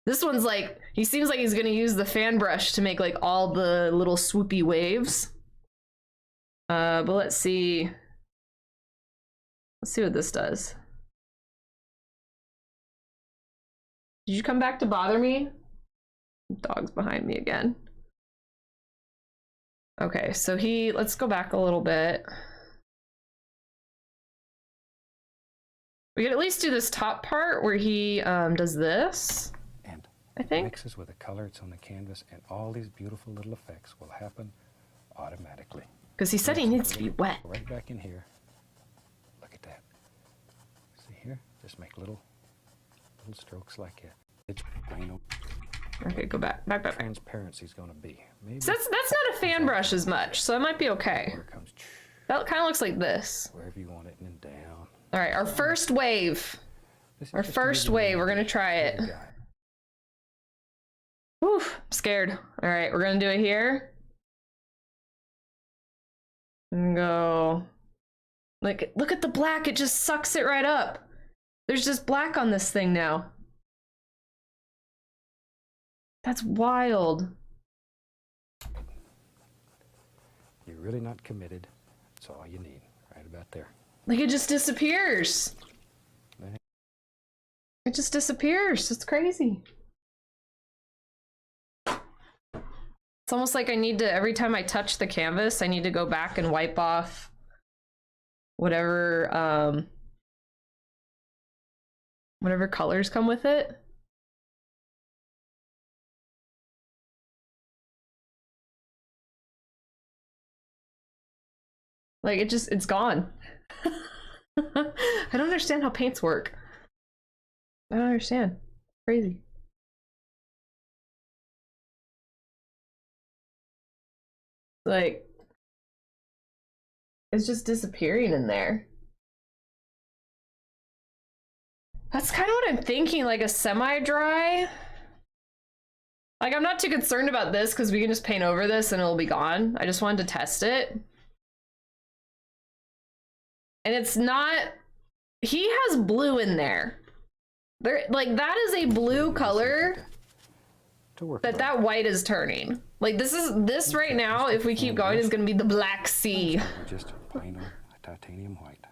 this one's like, he seems like he's gonna use the fan brush to make like all the little swoopy waves. But let's see. Let's see what this does. Did you come back to bother me? Dog's behind me again. Okay, so let's go back a little bit. We could at least do this top part where he does this, And I think. mixes with the color it's on the canvas, and all these beautiful little effects will happen automatically. Because he said he needs to be wet. Right back in here. Look at that. See here? Just make little strokes like that. It's plain old Okay, go back. transparency is going to be. Maybe So that's not a fan brush as much, so it might be okay. where it comes That kind of looks like this. wherever you want it, and then down. All right, our first wave. This is Our just to first give you wave, an we're gonna idea try of it. what we got. Whew, I'm scared. All right, we're gonna do it here. And go. Like, look at the black, it just sucks it right up. There's just black on this thing now. That's wild. You're really not committed. That's all you need, right about there. Like, it just disappears. It just disappears. It's crazy. It's almost like I need to, every time I touch the canvas, I need to go back and wipe off whatever, whatever colors come with it. Like, it's gone. I don't understand how paints work. I don't understand. Crazy. Like, it's just disappearing in there. That's kind of what I'm thinking, like a semi-dry. Like, I'm not too concerned about this because we can just paint over this and it'll be gone. I just wanted to test it. And it's not, he has blue in there. Like, that is a blue color that white is turning. Like, this right now, if we keep going, is gonna be the Black Sea. Just plain old titanium white.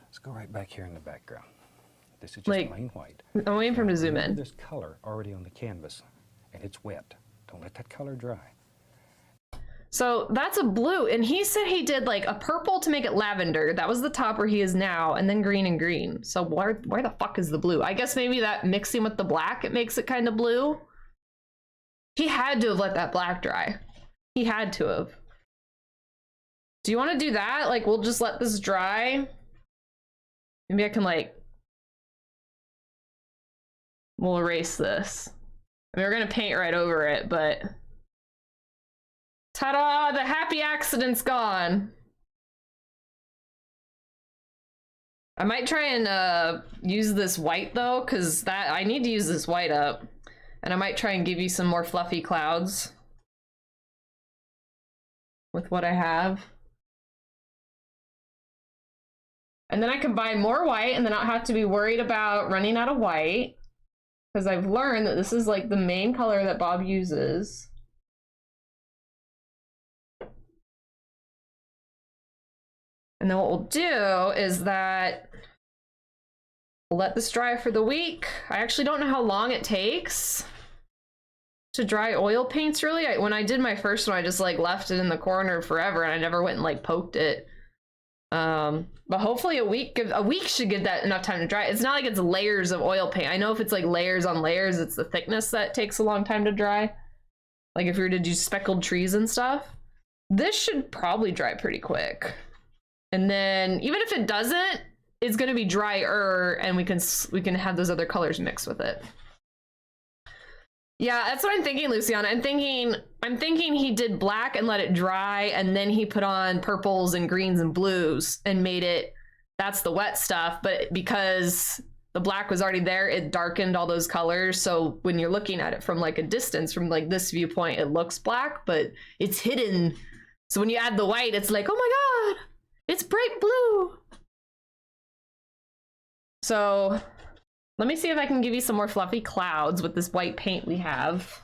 Let's go right back here in the background. This is just Like, plain white. I'm waiting for him to zoom in. There's color already on the canvas, and it's wet. Don't let that color dry. So that's a blue, and he said he did like a purple to make it lavender. That was the top where he is now, and then green and green. So where the fuck is the blue? I guess maybe that mixing with the black, it makes it kind of blue. He had to have let that black dry. He had to have. Do you want to do that? Like, we'll just let this dry. Maybe I can like, we'll erase this. I mean, we're gonna paint right over it, but ta-da! The happy accident's gone. I might try and use this white though, because I need to use this white up. And I might try and give you some more fluffy clouds with what I have. And then I can buy more white and then I don't have to be worried about running out of white. Because I've learned that this is like the main color that Bob uses. And then what we'll do is that we'll let this dry for the week. I actually don't know how long it takes to dry oil paints, really. When I did my first one, I just like left it in the corner forever and I never went and like poked it. But hopefully a week should give that enough time to dry. It's not like it's layers of oil paint. I know if it's like layers on layers, it's the thickness that takes a long time to dry. Like if you were to do speckled trees and stuff, this should probably dry pretty quick. And then even if it doesn't, it's going to be drier and we can have those other colors mixed with it. Yeah, that's what I'm thinking, Luciana. I'm thinking he did black and let it dry, and then he put on purples and greens and blues and made it, that's the wet stuff. But because the black was already there, it darkened all those colors. So when you're looking at it from like a distance, from like this viewpoint, it looks black, but it's hidden So when you add the white, it's like, oh my god, it's bright blue. So let me see if I can give you some more fluffy clouds with this white paint we have.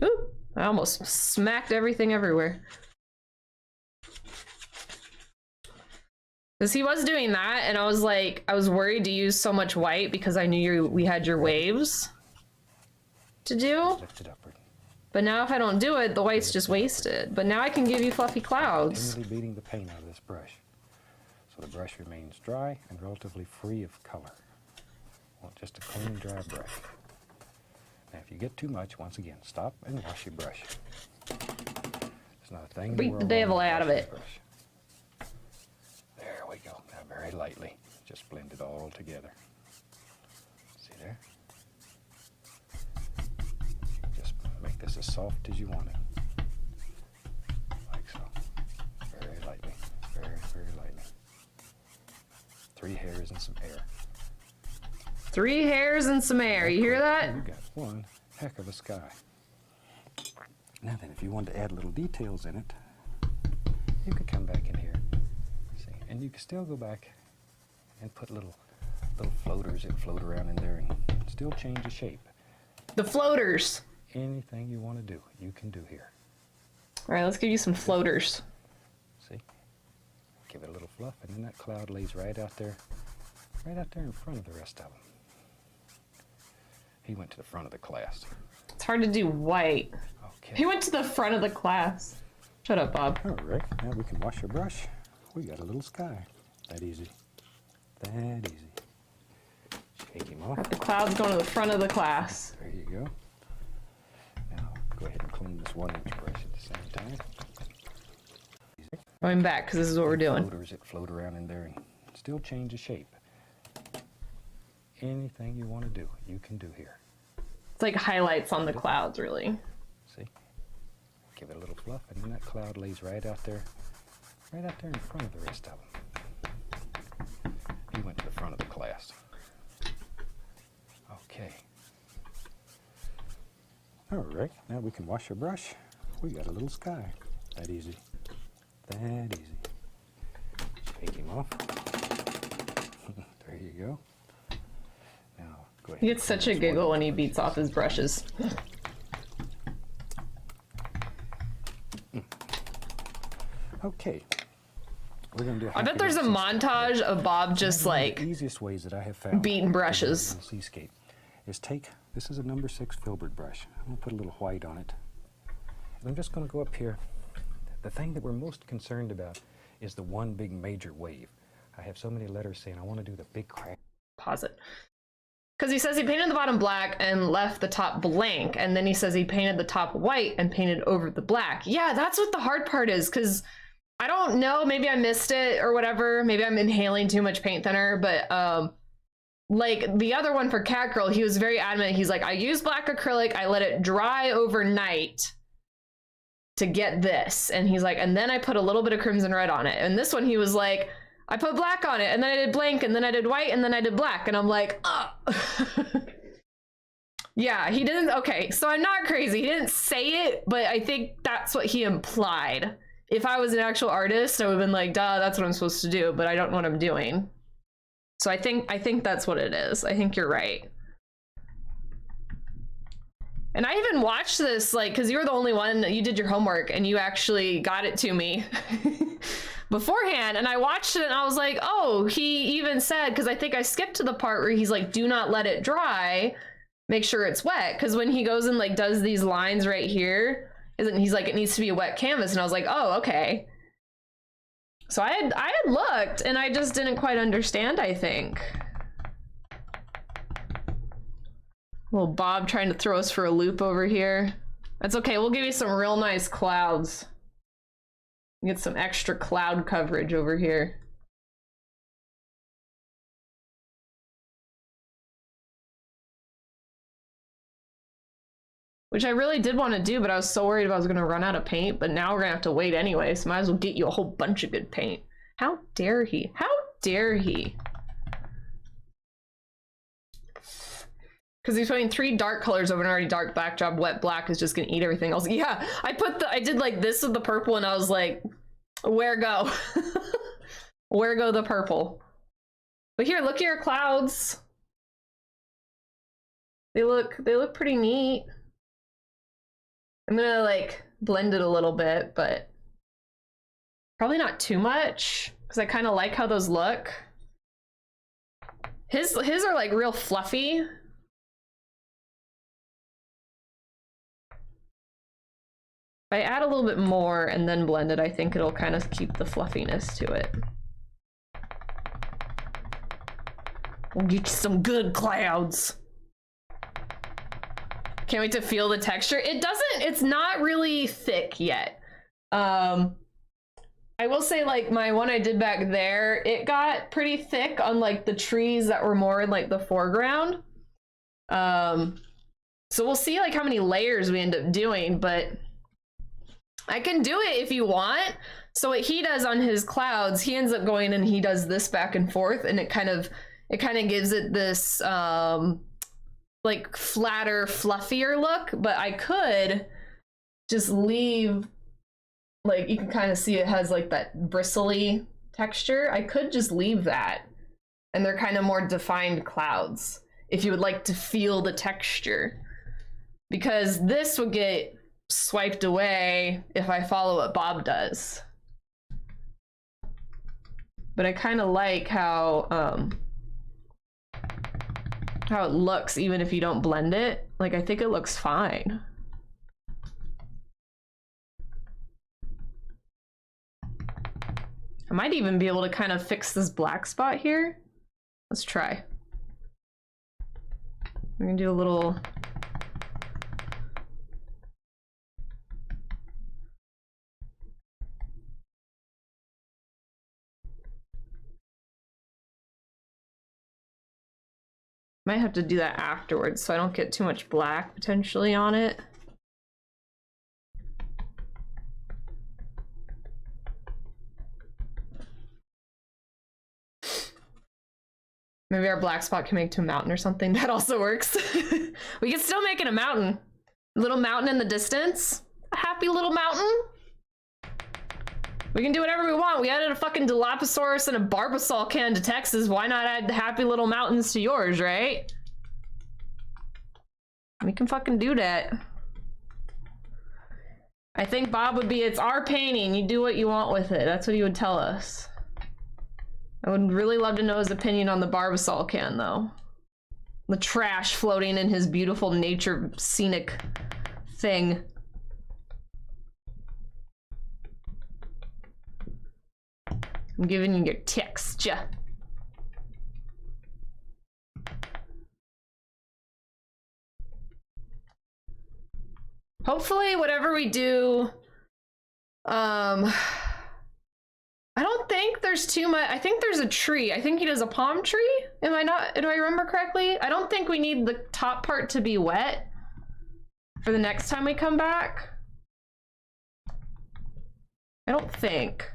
Ooh, I almost smacked everything everywhere. Because he was doing that, and I was like, I was worried to use so much white because I knew we had your waves to do. Lift it upward. But now if I don't do it, the white's just wasted. But now I can give you fluffy clouds. Continually beating the paint out of this brush, so the brush remains dry and relatively free of color. Want just a clean, dry brush. Now, if you get too much, once again, stop and wash your brush. There's not a thing in the Beat world the wrong devil with out of washing it. the brush. There we go. Now, very lightly, just blend it all together. See there? Just make this as soft as you want it. Like so. Very lightly. Very, very lightly. 3 hairs and some air. 3 hairs and some air. You hear that? You got one heck of a sky. Now then, if you want to add little details in it, you could come back in here. See, and you can still go back and put little floaters that float around in there and still change the shape. The floaters. Anything you want to do, you can do here. All right, let's give you some floaters. See? Give it a little fluff, and then that cloud lays right out there in front of the rest of them. He went to the front of the class. It's hard to do white. Okay. He went to the front of the class. Shut up, Bob. All right, now we can wash our brush. We got a little sky. That easy. That easy. Shake him off. The cloud's going to the front of the class. There you go. Now, go ahead and clean this 1-inch brush at the same time. Going back, because this is what we're doing. Floaters that float around in there and still change the shape. Anything you want to do, you can do here. It's like highlights on the clouds, really. See? Give it a little fluff, and then that cloud lays right out there in front of the rest of them. He went to the front of the class. Okay. All right, now we can wash our brush. We got a little sky. That easy. That easy. Shake him off. There you go. Now, go ahead. He gets such a giggle when he beats off his brushes. Okay. We're gonna do. I bet there's a montage of Bob just like the easiest ways that I have found beating brushes. to do a seascape is take, this is a number 6 filbert brush. I'm gonna put a little white on it. And I'm just gonna go up here. The thing that we're most concerned about is the one big major wave. I have so many letters saying I want to do the big crack. Pause it. Because he says he painted the bottom black and left the top blank, and then he says he painted the top white and painted over the black. Yeah, that's what the hard part is, because I don't know, maybe I missed it or whatever. Maybe I'm inhaling too much paint thinner, but like the other one for Cat Girl, he was very adamant. He's like, I used black acrylic, I let it dry overnight to get this. And he's like, and then I put a little bit of crimson red on it. And this one, he was like, I put black on it, and then I did blank, and then I did white, and then I did black. And I'm like, oh. Yeah, he didn't, okay, so I'm not crazy. He didn't say it, but I think that's what he implied. If I was an actual artist, I would have been like, duh, that's what I'm supposed to do, but I don't know what I'm doing. So I think that's what it is. I think you're right. And I even watched this, like, because you were the only one that you did your homework and you actually got it to me beforehand. And I watched it and I was like, oh, he even said, because I think I skipped to the part where he's like, do not let it dry, make sure it's wet. Because when he goes and like does these lines right here, he's like, it needs to be a wet canvas. And I was like, oh, okay. So I had looked and I just didn't quite understand, I think. Little Bob trying to throw us for a loop over here. That's okay, we'll give you some real nice clouds. Get some extra cloud coverage over here. Which I really did want to do, but I was so worried I was going to run out of paint, but now we're going to have to wait anyway, so might as well get you a whole bunch of good paint. How dare he? How dare he? Because he's putting 3 dark colors over an already dark backdrop. Wet black is just gonna eat everything else. Yeah, I did like this with the purple, and I was like, where go? Where go the purple? But here, look at your clouds. They look pretty neat. I'm gonna like blend it a little bit, but probably not too much, because I kind of like how those look. His are like real fluffy. If I add a little bit more and then blend it, I think it'll kind of keep the fluffiness to it. We'll get you some good clouds. Can't wait to feel the texture. It's not really thick yet. I will say, like, my one I did back there, it got pretty thick on like the trees that were more in like the foreground. So we'll see like how many layers we end up doing, but I can do it if you want. So what he does on his clouds, he ends up going and he does this back and forth, and it kind of gives it this like flatter, fluffier look. But I could just leave, like, you can kind of see it has like that bristly texture. I could just leave that, and they're kind of more defined clouds if you would like to feel the texture, because this would get swiped away if I follow what Bob does. But I kind of like how it looks even if you don't blend it. Like, I think it looks fine. I might even be able to kind of fix this black spot here. Let's try. We're gonna do a little... Might have to do that afterwards so I don't get too much black potentially on it. Maybe our black spot can make to a mountain or something. That also works. We can still make it a mountain. A little mountain in the distance. A happy little mountain. We can do whatever we want. We added a fucking Dilophosaurus and a Barbasol can to Texas. Why not add the happy little mountains to yours, right? We can fucking do that. I think Bob would be, it's our painting. You do what you want with it. That's what he would tell us. I would really love to know his opinion on the Barbasol can, though. The trash floating in his beautiful nature scenic thing. I'm giving you your texture. Hopefully, whatever we do, I don't think there's too much. I think there's a tree. I think he does a palm tree. Do I remember correctly? I don't think we need the top part to be wet for the next time we come back. I don't think.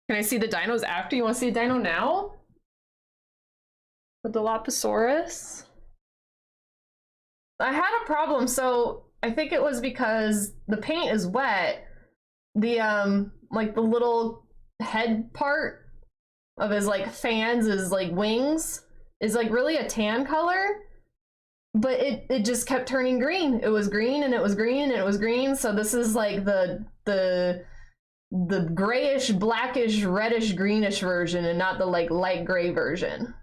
Can I see the dinos after? You want to see a dino now? With the Dilophosaurus? I had a problem, so I think it was because the paint is wet. The like the little head part of his like fans, his like wings, is like really a tan color, but it just kept turning green. It was green and it was green and it was green. So this is like the grayish, blackish, reddish, greenish version, and not the like light gray version.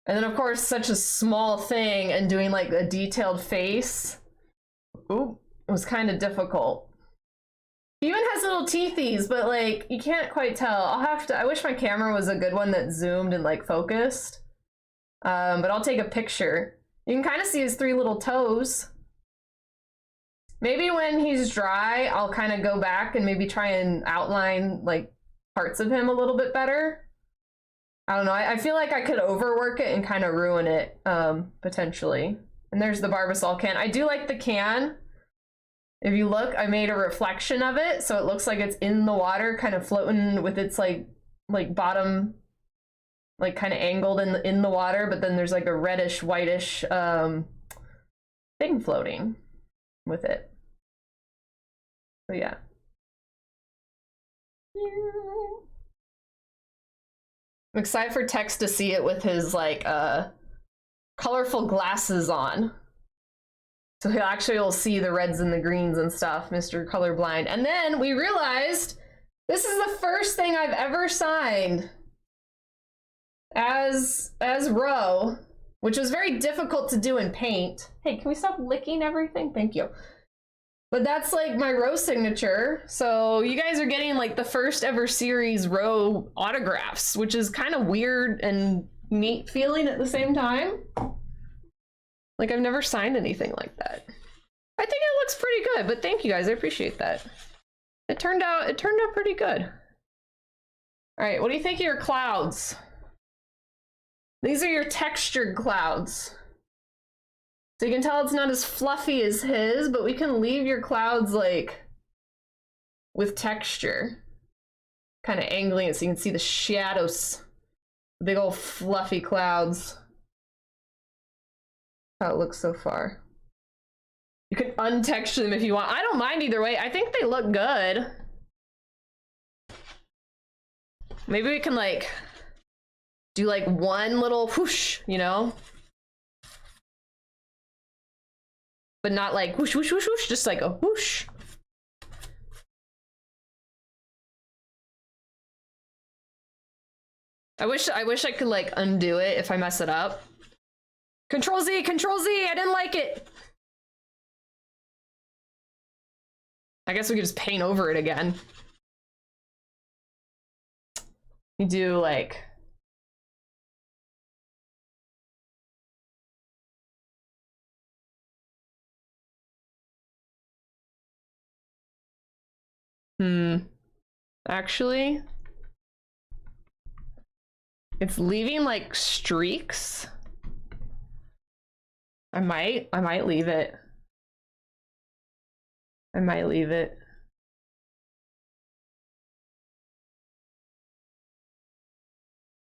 And then of course, such a small thing and doing like a detailed face, was kind of difficult. He even has little teethies, but like you can't quite tell. I wish my camera was a good one that zoomed and like focused. But I'll take a picture. You can kind of see his 3 little toes. Maybe when he's dry, I'll kind of go back and maybe try and outline like parts of him a little bit better. I don't know. I feel like I could overwork it and kind of ruin it, potentially. And there's the Barbasol can. I do like the can. If you look, I made a reflection of it, so it looks like it's in the water, kind of floating with its like bottom, like kind of angled in the water, but then there's like a reddish, whitish thing floating with it. So yeah. I'm excited for Tex to see it with his like colorful glasses on. So he'll see the reds and the greens and stuff, Mr. Colorblind. And then we realized this is the first thing I've ever signed as Ro, which was very difficult to do in Paint. Hey, can we stop licking everything? Thank you. But that's like my Ro signature. So you guys are getting like the first ever series Ro autographs, which is kind of weird and neat feeling at the same time. Like I've never signed anything like that. I think it looks pretty good, but thank you guys, I appreciate that. It turned out pretty good. All right, what do you think of your clouds? These are your textured clouds. So you can tell it's not as fluffy as his, but we can leave your clouds like with texture. Kind of angling it so you can see the shadows. Big old fluffy clouds. How it looks so far. You can untexture them if you want. I don't mind either way. I think they look good. Maybe we can like do like one little whoosh, you know? But not like whoosh, whoosh, whoosh, whoosh, just like a whoosh. I wish I could like undo it if I mess it up. Control Z, I didn't like it. I guess we could just paint over it again. You do like... Actually, it's leaving like streaks. I might leave it. I might leave it.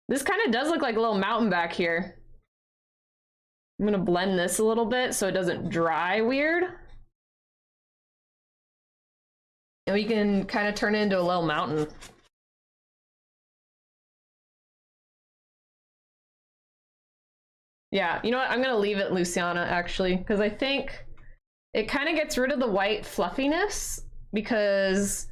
This kind of does look like a little mountain back here. I'm gonna blend this a little bit so it doesn't dry weird. And we can kind of turn it into a little mountain. Yeah, you know what? I'm gonna leave it Luciana actually, because I think it kind of gets rid of the white fluffiness because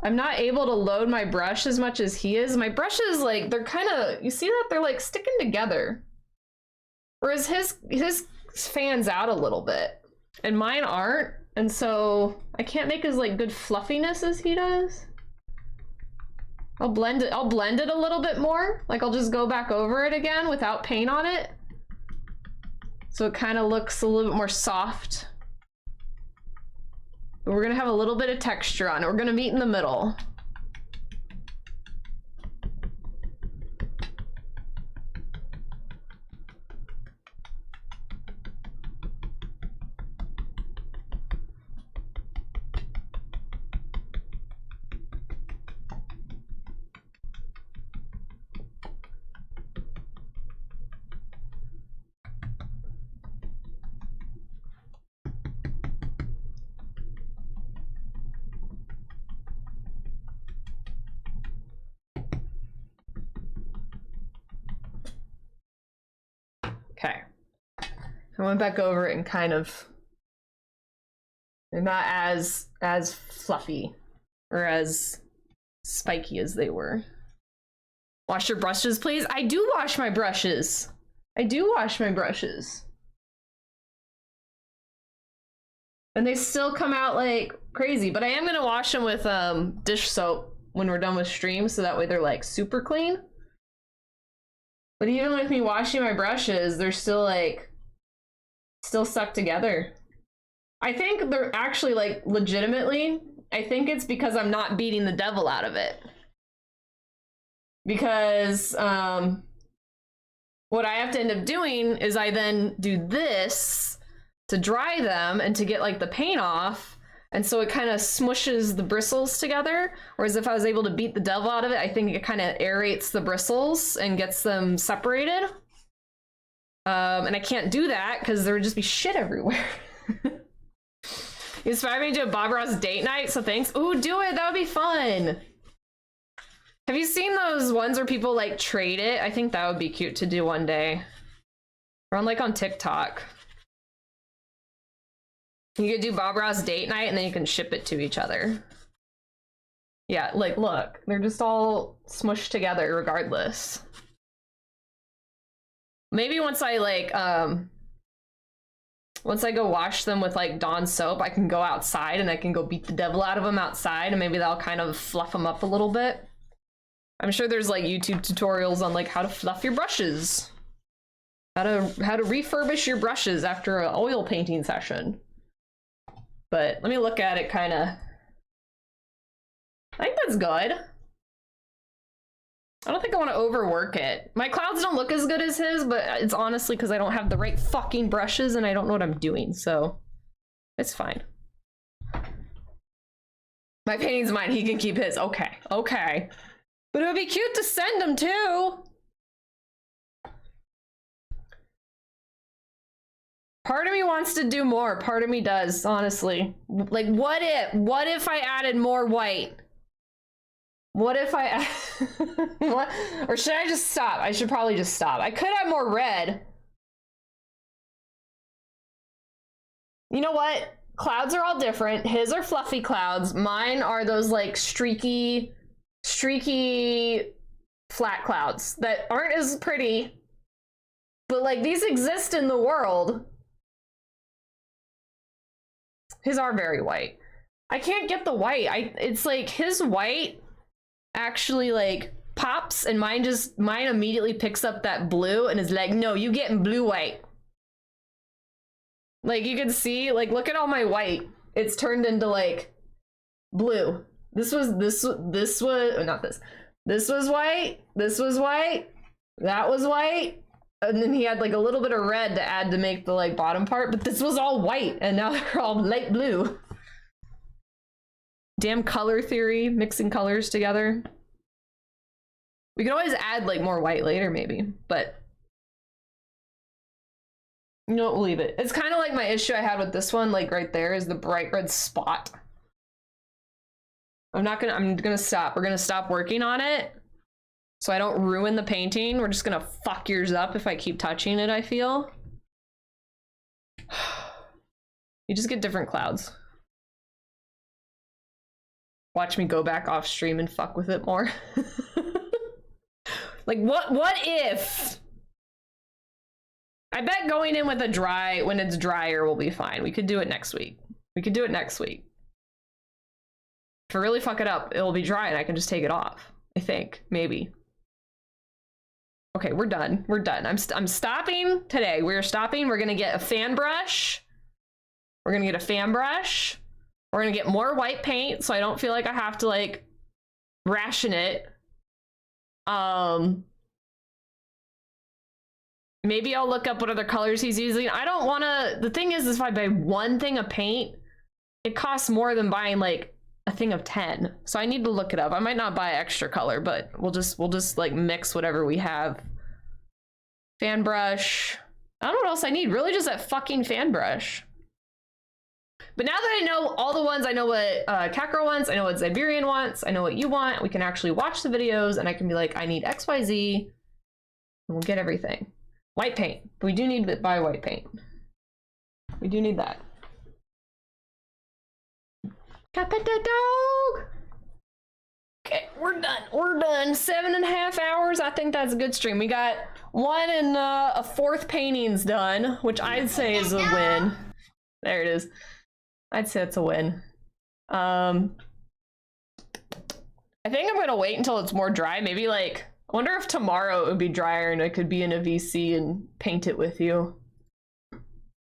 I'm not able to load my brush as much as he is. My brushes, like, they're kind of, you see that? They're like sticking together. Whereas his fans out a little bit and mine aren't. And so I can't make as like good fluffiness as he does. I'll blend it a little bit more. Like I'll just go back over it again without paint on it. So it kind of looks a little bit more soft. But we're gonna have a little bit of texture on it. We're gonna meet in the middle. Okay. I went back over it and kind of, they're not as fluffy or as spiky as they were. Wash your brushes, please. I do wash my brushes. I do wash my brushes. And they still come out like crazy, but I am gonna wash them with dish soap when we're done with stream, so that way they're like super clean. But even with me washing my brushes, they're still like, still stuck together. I think they're actually like legitimately, I think it's because I'm not beating the devil out of it. Because what I have to end up doing is I then do this to dry them and to get like the paint off. And so it kind of smushes the bristles together. Whereas if I was able to beat the devil out of it, I think it kind of aerates the bristles and gets them separated. And I can't do that because there would just be shit everywhere. You inspired me to do a Bob Ross date night, so thanks. Ooh, do it, that would be fun. Have you seen those ones where people like trade it? I think that would be cute to do one day. Or on TikTok. You could do Bob Ross date night and then you can ship it to each other. Yeah, like look, they're just all smushed together regardless. Maybe once I like, once I go wash them with like Dawn soap, I can go outside and I can go beat the devil out of them outside and maybe that'll kind of fluff them up a little bit. I'm sure there's like YouTube tutorials on like how to fluff your brushes. How to refurbish your brushes after an oil painting session. But let me look at it kind of. I think that's good. I don't think I want to overwork it. My clouds don't look as good as his, but it's honestly because I don't have the right fucking brushes and I don't know what I'm doing, so it's fine. My painting's mine, he can keep his. Okay, okay. But it would be cute to send them too. Part of me wants to do more, part of me does, honestly. Like, what if I added more white? What if I what? Or should I just stop? I should probably just stop. I could have more red. You know what? Clouds are all different. His are fluffy clouds. Mine are those like streaky flat clouds that aren't as pretty. But like these exist in the world. His are very white. I can't get the white. It's like his white actually like pops and mine immediately picks up that blue and is like, no, you getting blue white. Like you can see, like look at all my white. It's turned into like blue. This was not this. This was white, this was white, that was white. And then he had like a little bit of red to add to make the like bottom part, but this was all white and now they're all light blue. Damn color theory, mixing colors together. We can always add like more white later maybe, but you know what, we'll leave it. It's kind of like my issue I had with this one, like right there is the bright red spot. I'm gonna stop. We're gonna stop working on it so I don't ruin the painting. We're just gonna fuck yours up if I keep touching it, I feel. You just get different clouds. Watch me go back off stream and fuck with it more. Like what if? I bet going in with a dry, when it's drier, will be fine. We could do it next week. We could do it next week. If I really fuck it up, it'll be dry and I can just take it off. I think, maybe. Okay, we're done. We're done. I'm stopping today. We're stopping. We're gonna get a fan brush. We're gonna get a fan brush. We're gonna get more white paint so I don't feel like I have to like ration it. Maybe I'll look up what other colors he's using. I don't wanna, the thing is if I buy one thing of paint, it costs more than buying like a thing of 10. So I need to look it up. I might not buy extra color, but we'll just like mix whatever we have. Fan brush. I don't know what else I need. Really just that fucking fan brush. But now that I know all the ones, I know what Cat Girl wants, I know what Siberian wants, I know what you want, we can actually watch the videos and I can be like, I need XYZ, and we'll get everything. White paint. We do need to buy white paint. We do need that. Capita dog! Okay, we're done. We're done. 7.5 hours. I think that's a good stream. We got 1 and a 4th paintings done, which I'd say is a win. There it is. I'd say it's a win. I think I'm gonna wait until it's more dry. Maybe like, I wonder if tomorrow it would be drier and I could be in a VC and paint it with you.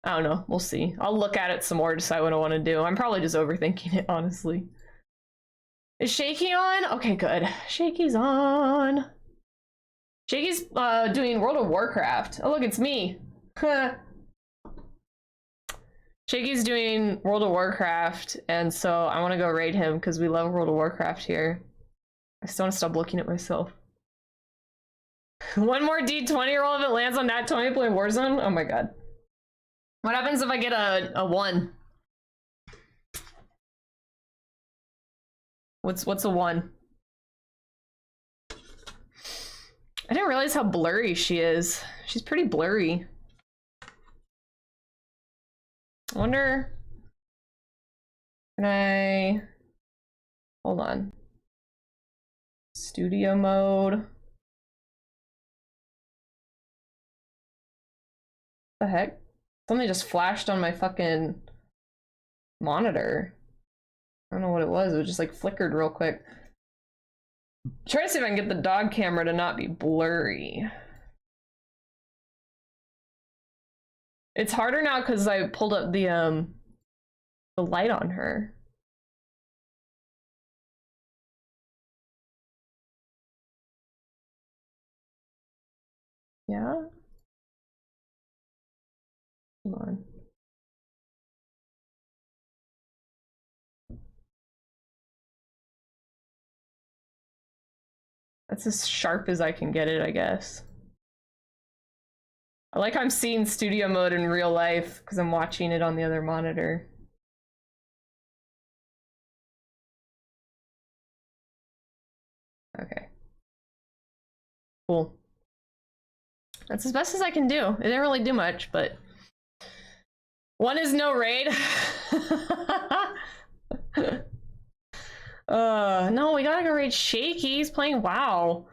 I don't know. We'll see. I'll look at it some more, decide what I want to do. I'm probably just overthinking it, honestly. Is Shaky on? Okay, good. Shaky's on. Shaky's doing World of Warcraft. Oh look, it's me. Shaky's doing World of Warcraft, and so I want to go raid him because we love World of Warcraft here. I still want to stop looking at myself. One more D20 roll if it lands on nat 20 playing Warzone? Oh my god. What happens if I get a 1? What's a 1? I didn't realize how blurry she is. She's pretty blurry. I wonder... Can I... Hold on. Studio mode. The heck? Something just flashed on my fucking monitor. I don't know what it was. It was just like flickered real quick. Try to see if I can get the dog camera to not be blurry. It's harder now because I pulled up the light on her. Yeah? Hold on. That's as sharp as I can get it, I guess. I like I'm seeing studio mode in real life because I'm watching it on the other monitor. Okay. Cool. That's as best as I can do. It didn't really do much, but... 1 is no raid. No, we gotta go raid Shaky. He's playing WoW.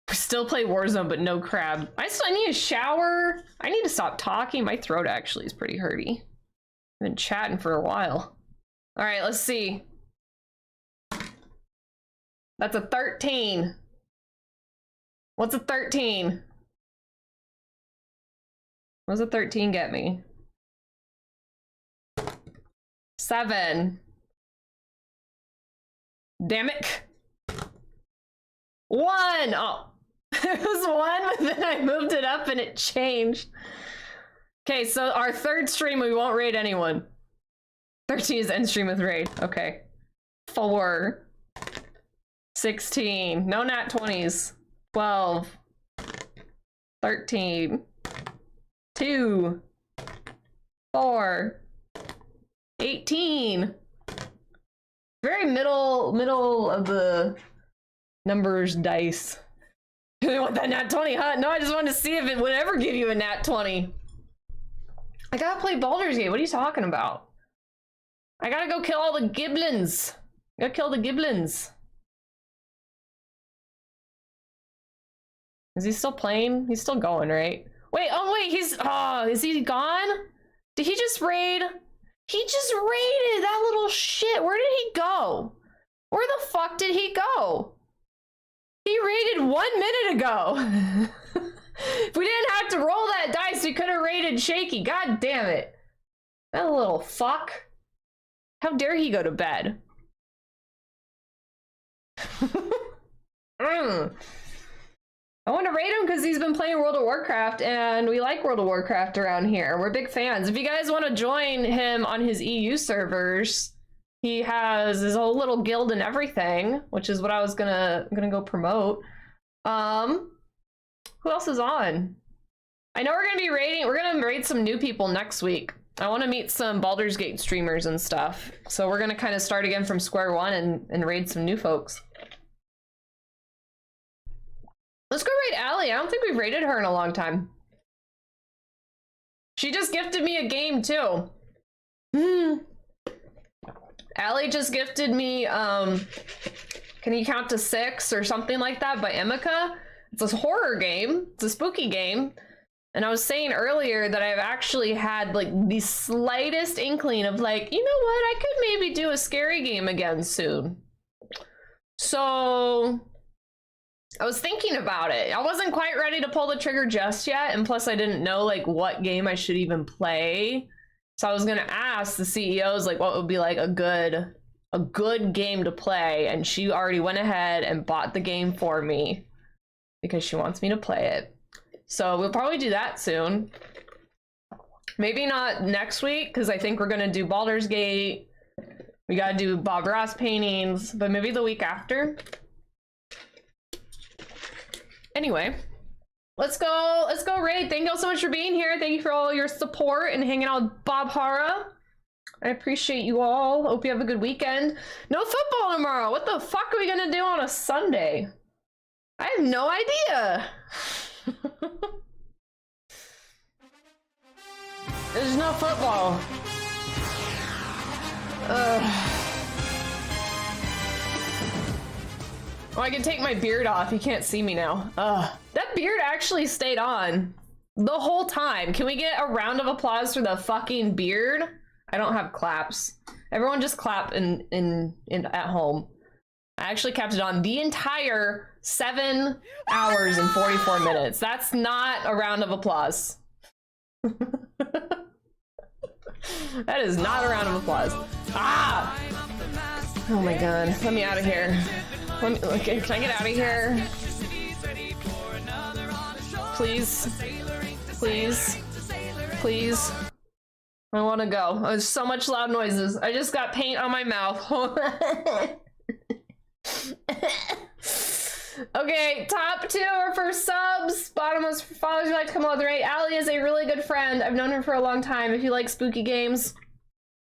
We still play Warzone, but no crab. I need a shower. I need to stop talking. My throat actually is pretty hurty. I've been chatting for a while. All right, let's see. That's a 13. What's a 13? What does a 13 get me? 7. Damn it. 1. Oh, it was 1, but then I moved it up and it changed. Okay, so our third stream, we won't raid anyone. 13 is end stream with raid. Okay. 4. 16. No nat 20s. 12. 13. 2. 4. 18. Very middle of the numbers dice. You want that nat 20, huh? No, I just wanted to see if it would ever give you a nat 20. I gotta play Baldur's Gate. What are you talking about? I gotta go kill all the giblins. I gotta kill the giblins. Is he still playing? He's still going, right? Wait, oh wait, is he gone? Did he just raid? He just raided that little shit. Where did he go? Where the fuck did he go? He raided 1 minute ago. If we didn't have to roll that dice, we could have raided Shaky. God damn it. That little fuck. How dare he go to bed? I want to raid him because he's been playing World of Warcraft and we like World of Warcraft around here. We're big fans. If you guys want to join him on his EU servers, he has his whole little guild and everything, which is what I was gonna go promote. Who else is on? I know we're gonna raid some new people next week. I want to meet some Baldur's Gate streamers and stuff. So we're gonna kind of start again from square one and raid some new folks. Let's go raid Allie. I don't think we've raided her in a long time. She just gifted me a game too. Allie just gifted me, Can You Count to 6 or something like that by Emika. It's a horror game. It's a spooky game. And I was saying earlier that I've actually had like the slightest inkling of like, you know what? I could maybe do a scary game again soon. So I was thinking about it. I wasn't quite ready to pull the trigger just yet. And plus I didn't know like what game I should even play. So I was gonna ask the CEOs like what would be like a good game to play. And she already went ahead and bought the game for me. because she wants me to play it. So we'll probably do that soon. Maybe not next week, because I think we're gonna do Baldur's Gate. We gotta do Bob Ross paintings, but maybe the week after. Anyway, let's go raid. Thank you all so much for being here. Thank you for all your support and hanging out with Bob Hara. I appreciate you all. Hope you have a good weekend. No football tomorrow. What the fuck are we gonna do on a Sunday? I have no idea. There's no football. Oh, I can take my beard off. You can't see me now. That beard actually stayed on the whole time. Can we get a round of applause for the fucking beard? I don't have claps. Everyone just clap in at home. I actually kept it on the entire 7 hours and 44 minutes. That's not a round of applause. That is not a round of applause. Ah! Oh my god. Let me out of here. Okay, can I get out of here? Please. Please. Please. I want to go. There's so much loud noises. I just got paint on my mouth. Okay, top 2 are for subs. Bottom was for followers who like to come on with the rate. Allie is a really good friend. I've known her for a long time. If you like spooky games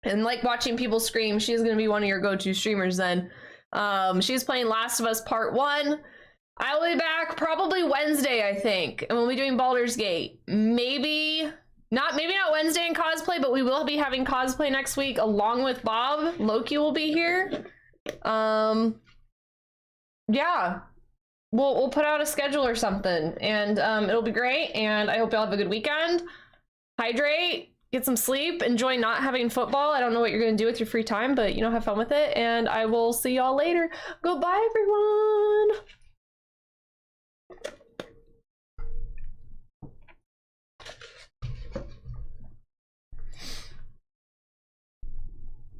and like watching people scream, she's going to be one of your go-to streamers then. She's playing Last of Us Part 1. I'll be back probably Wednesday, I think. And we'll be doing Baldur's Gate. Maybe not Wednesday in cosplay, but we will be having cosplay next week along with Bob. Loki will be here. Yeah. We'll put out a schedule or something, and it'll be great, and I hope y'all have a good weekend. Hydrate, get some sleep, enjoy not having football. I don't know what you're gonna do with your free time, but have fun with it, and I will see y'all later. Goodbye, everyone.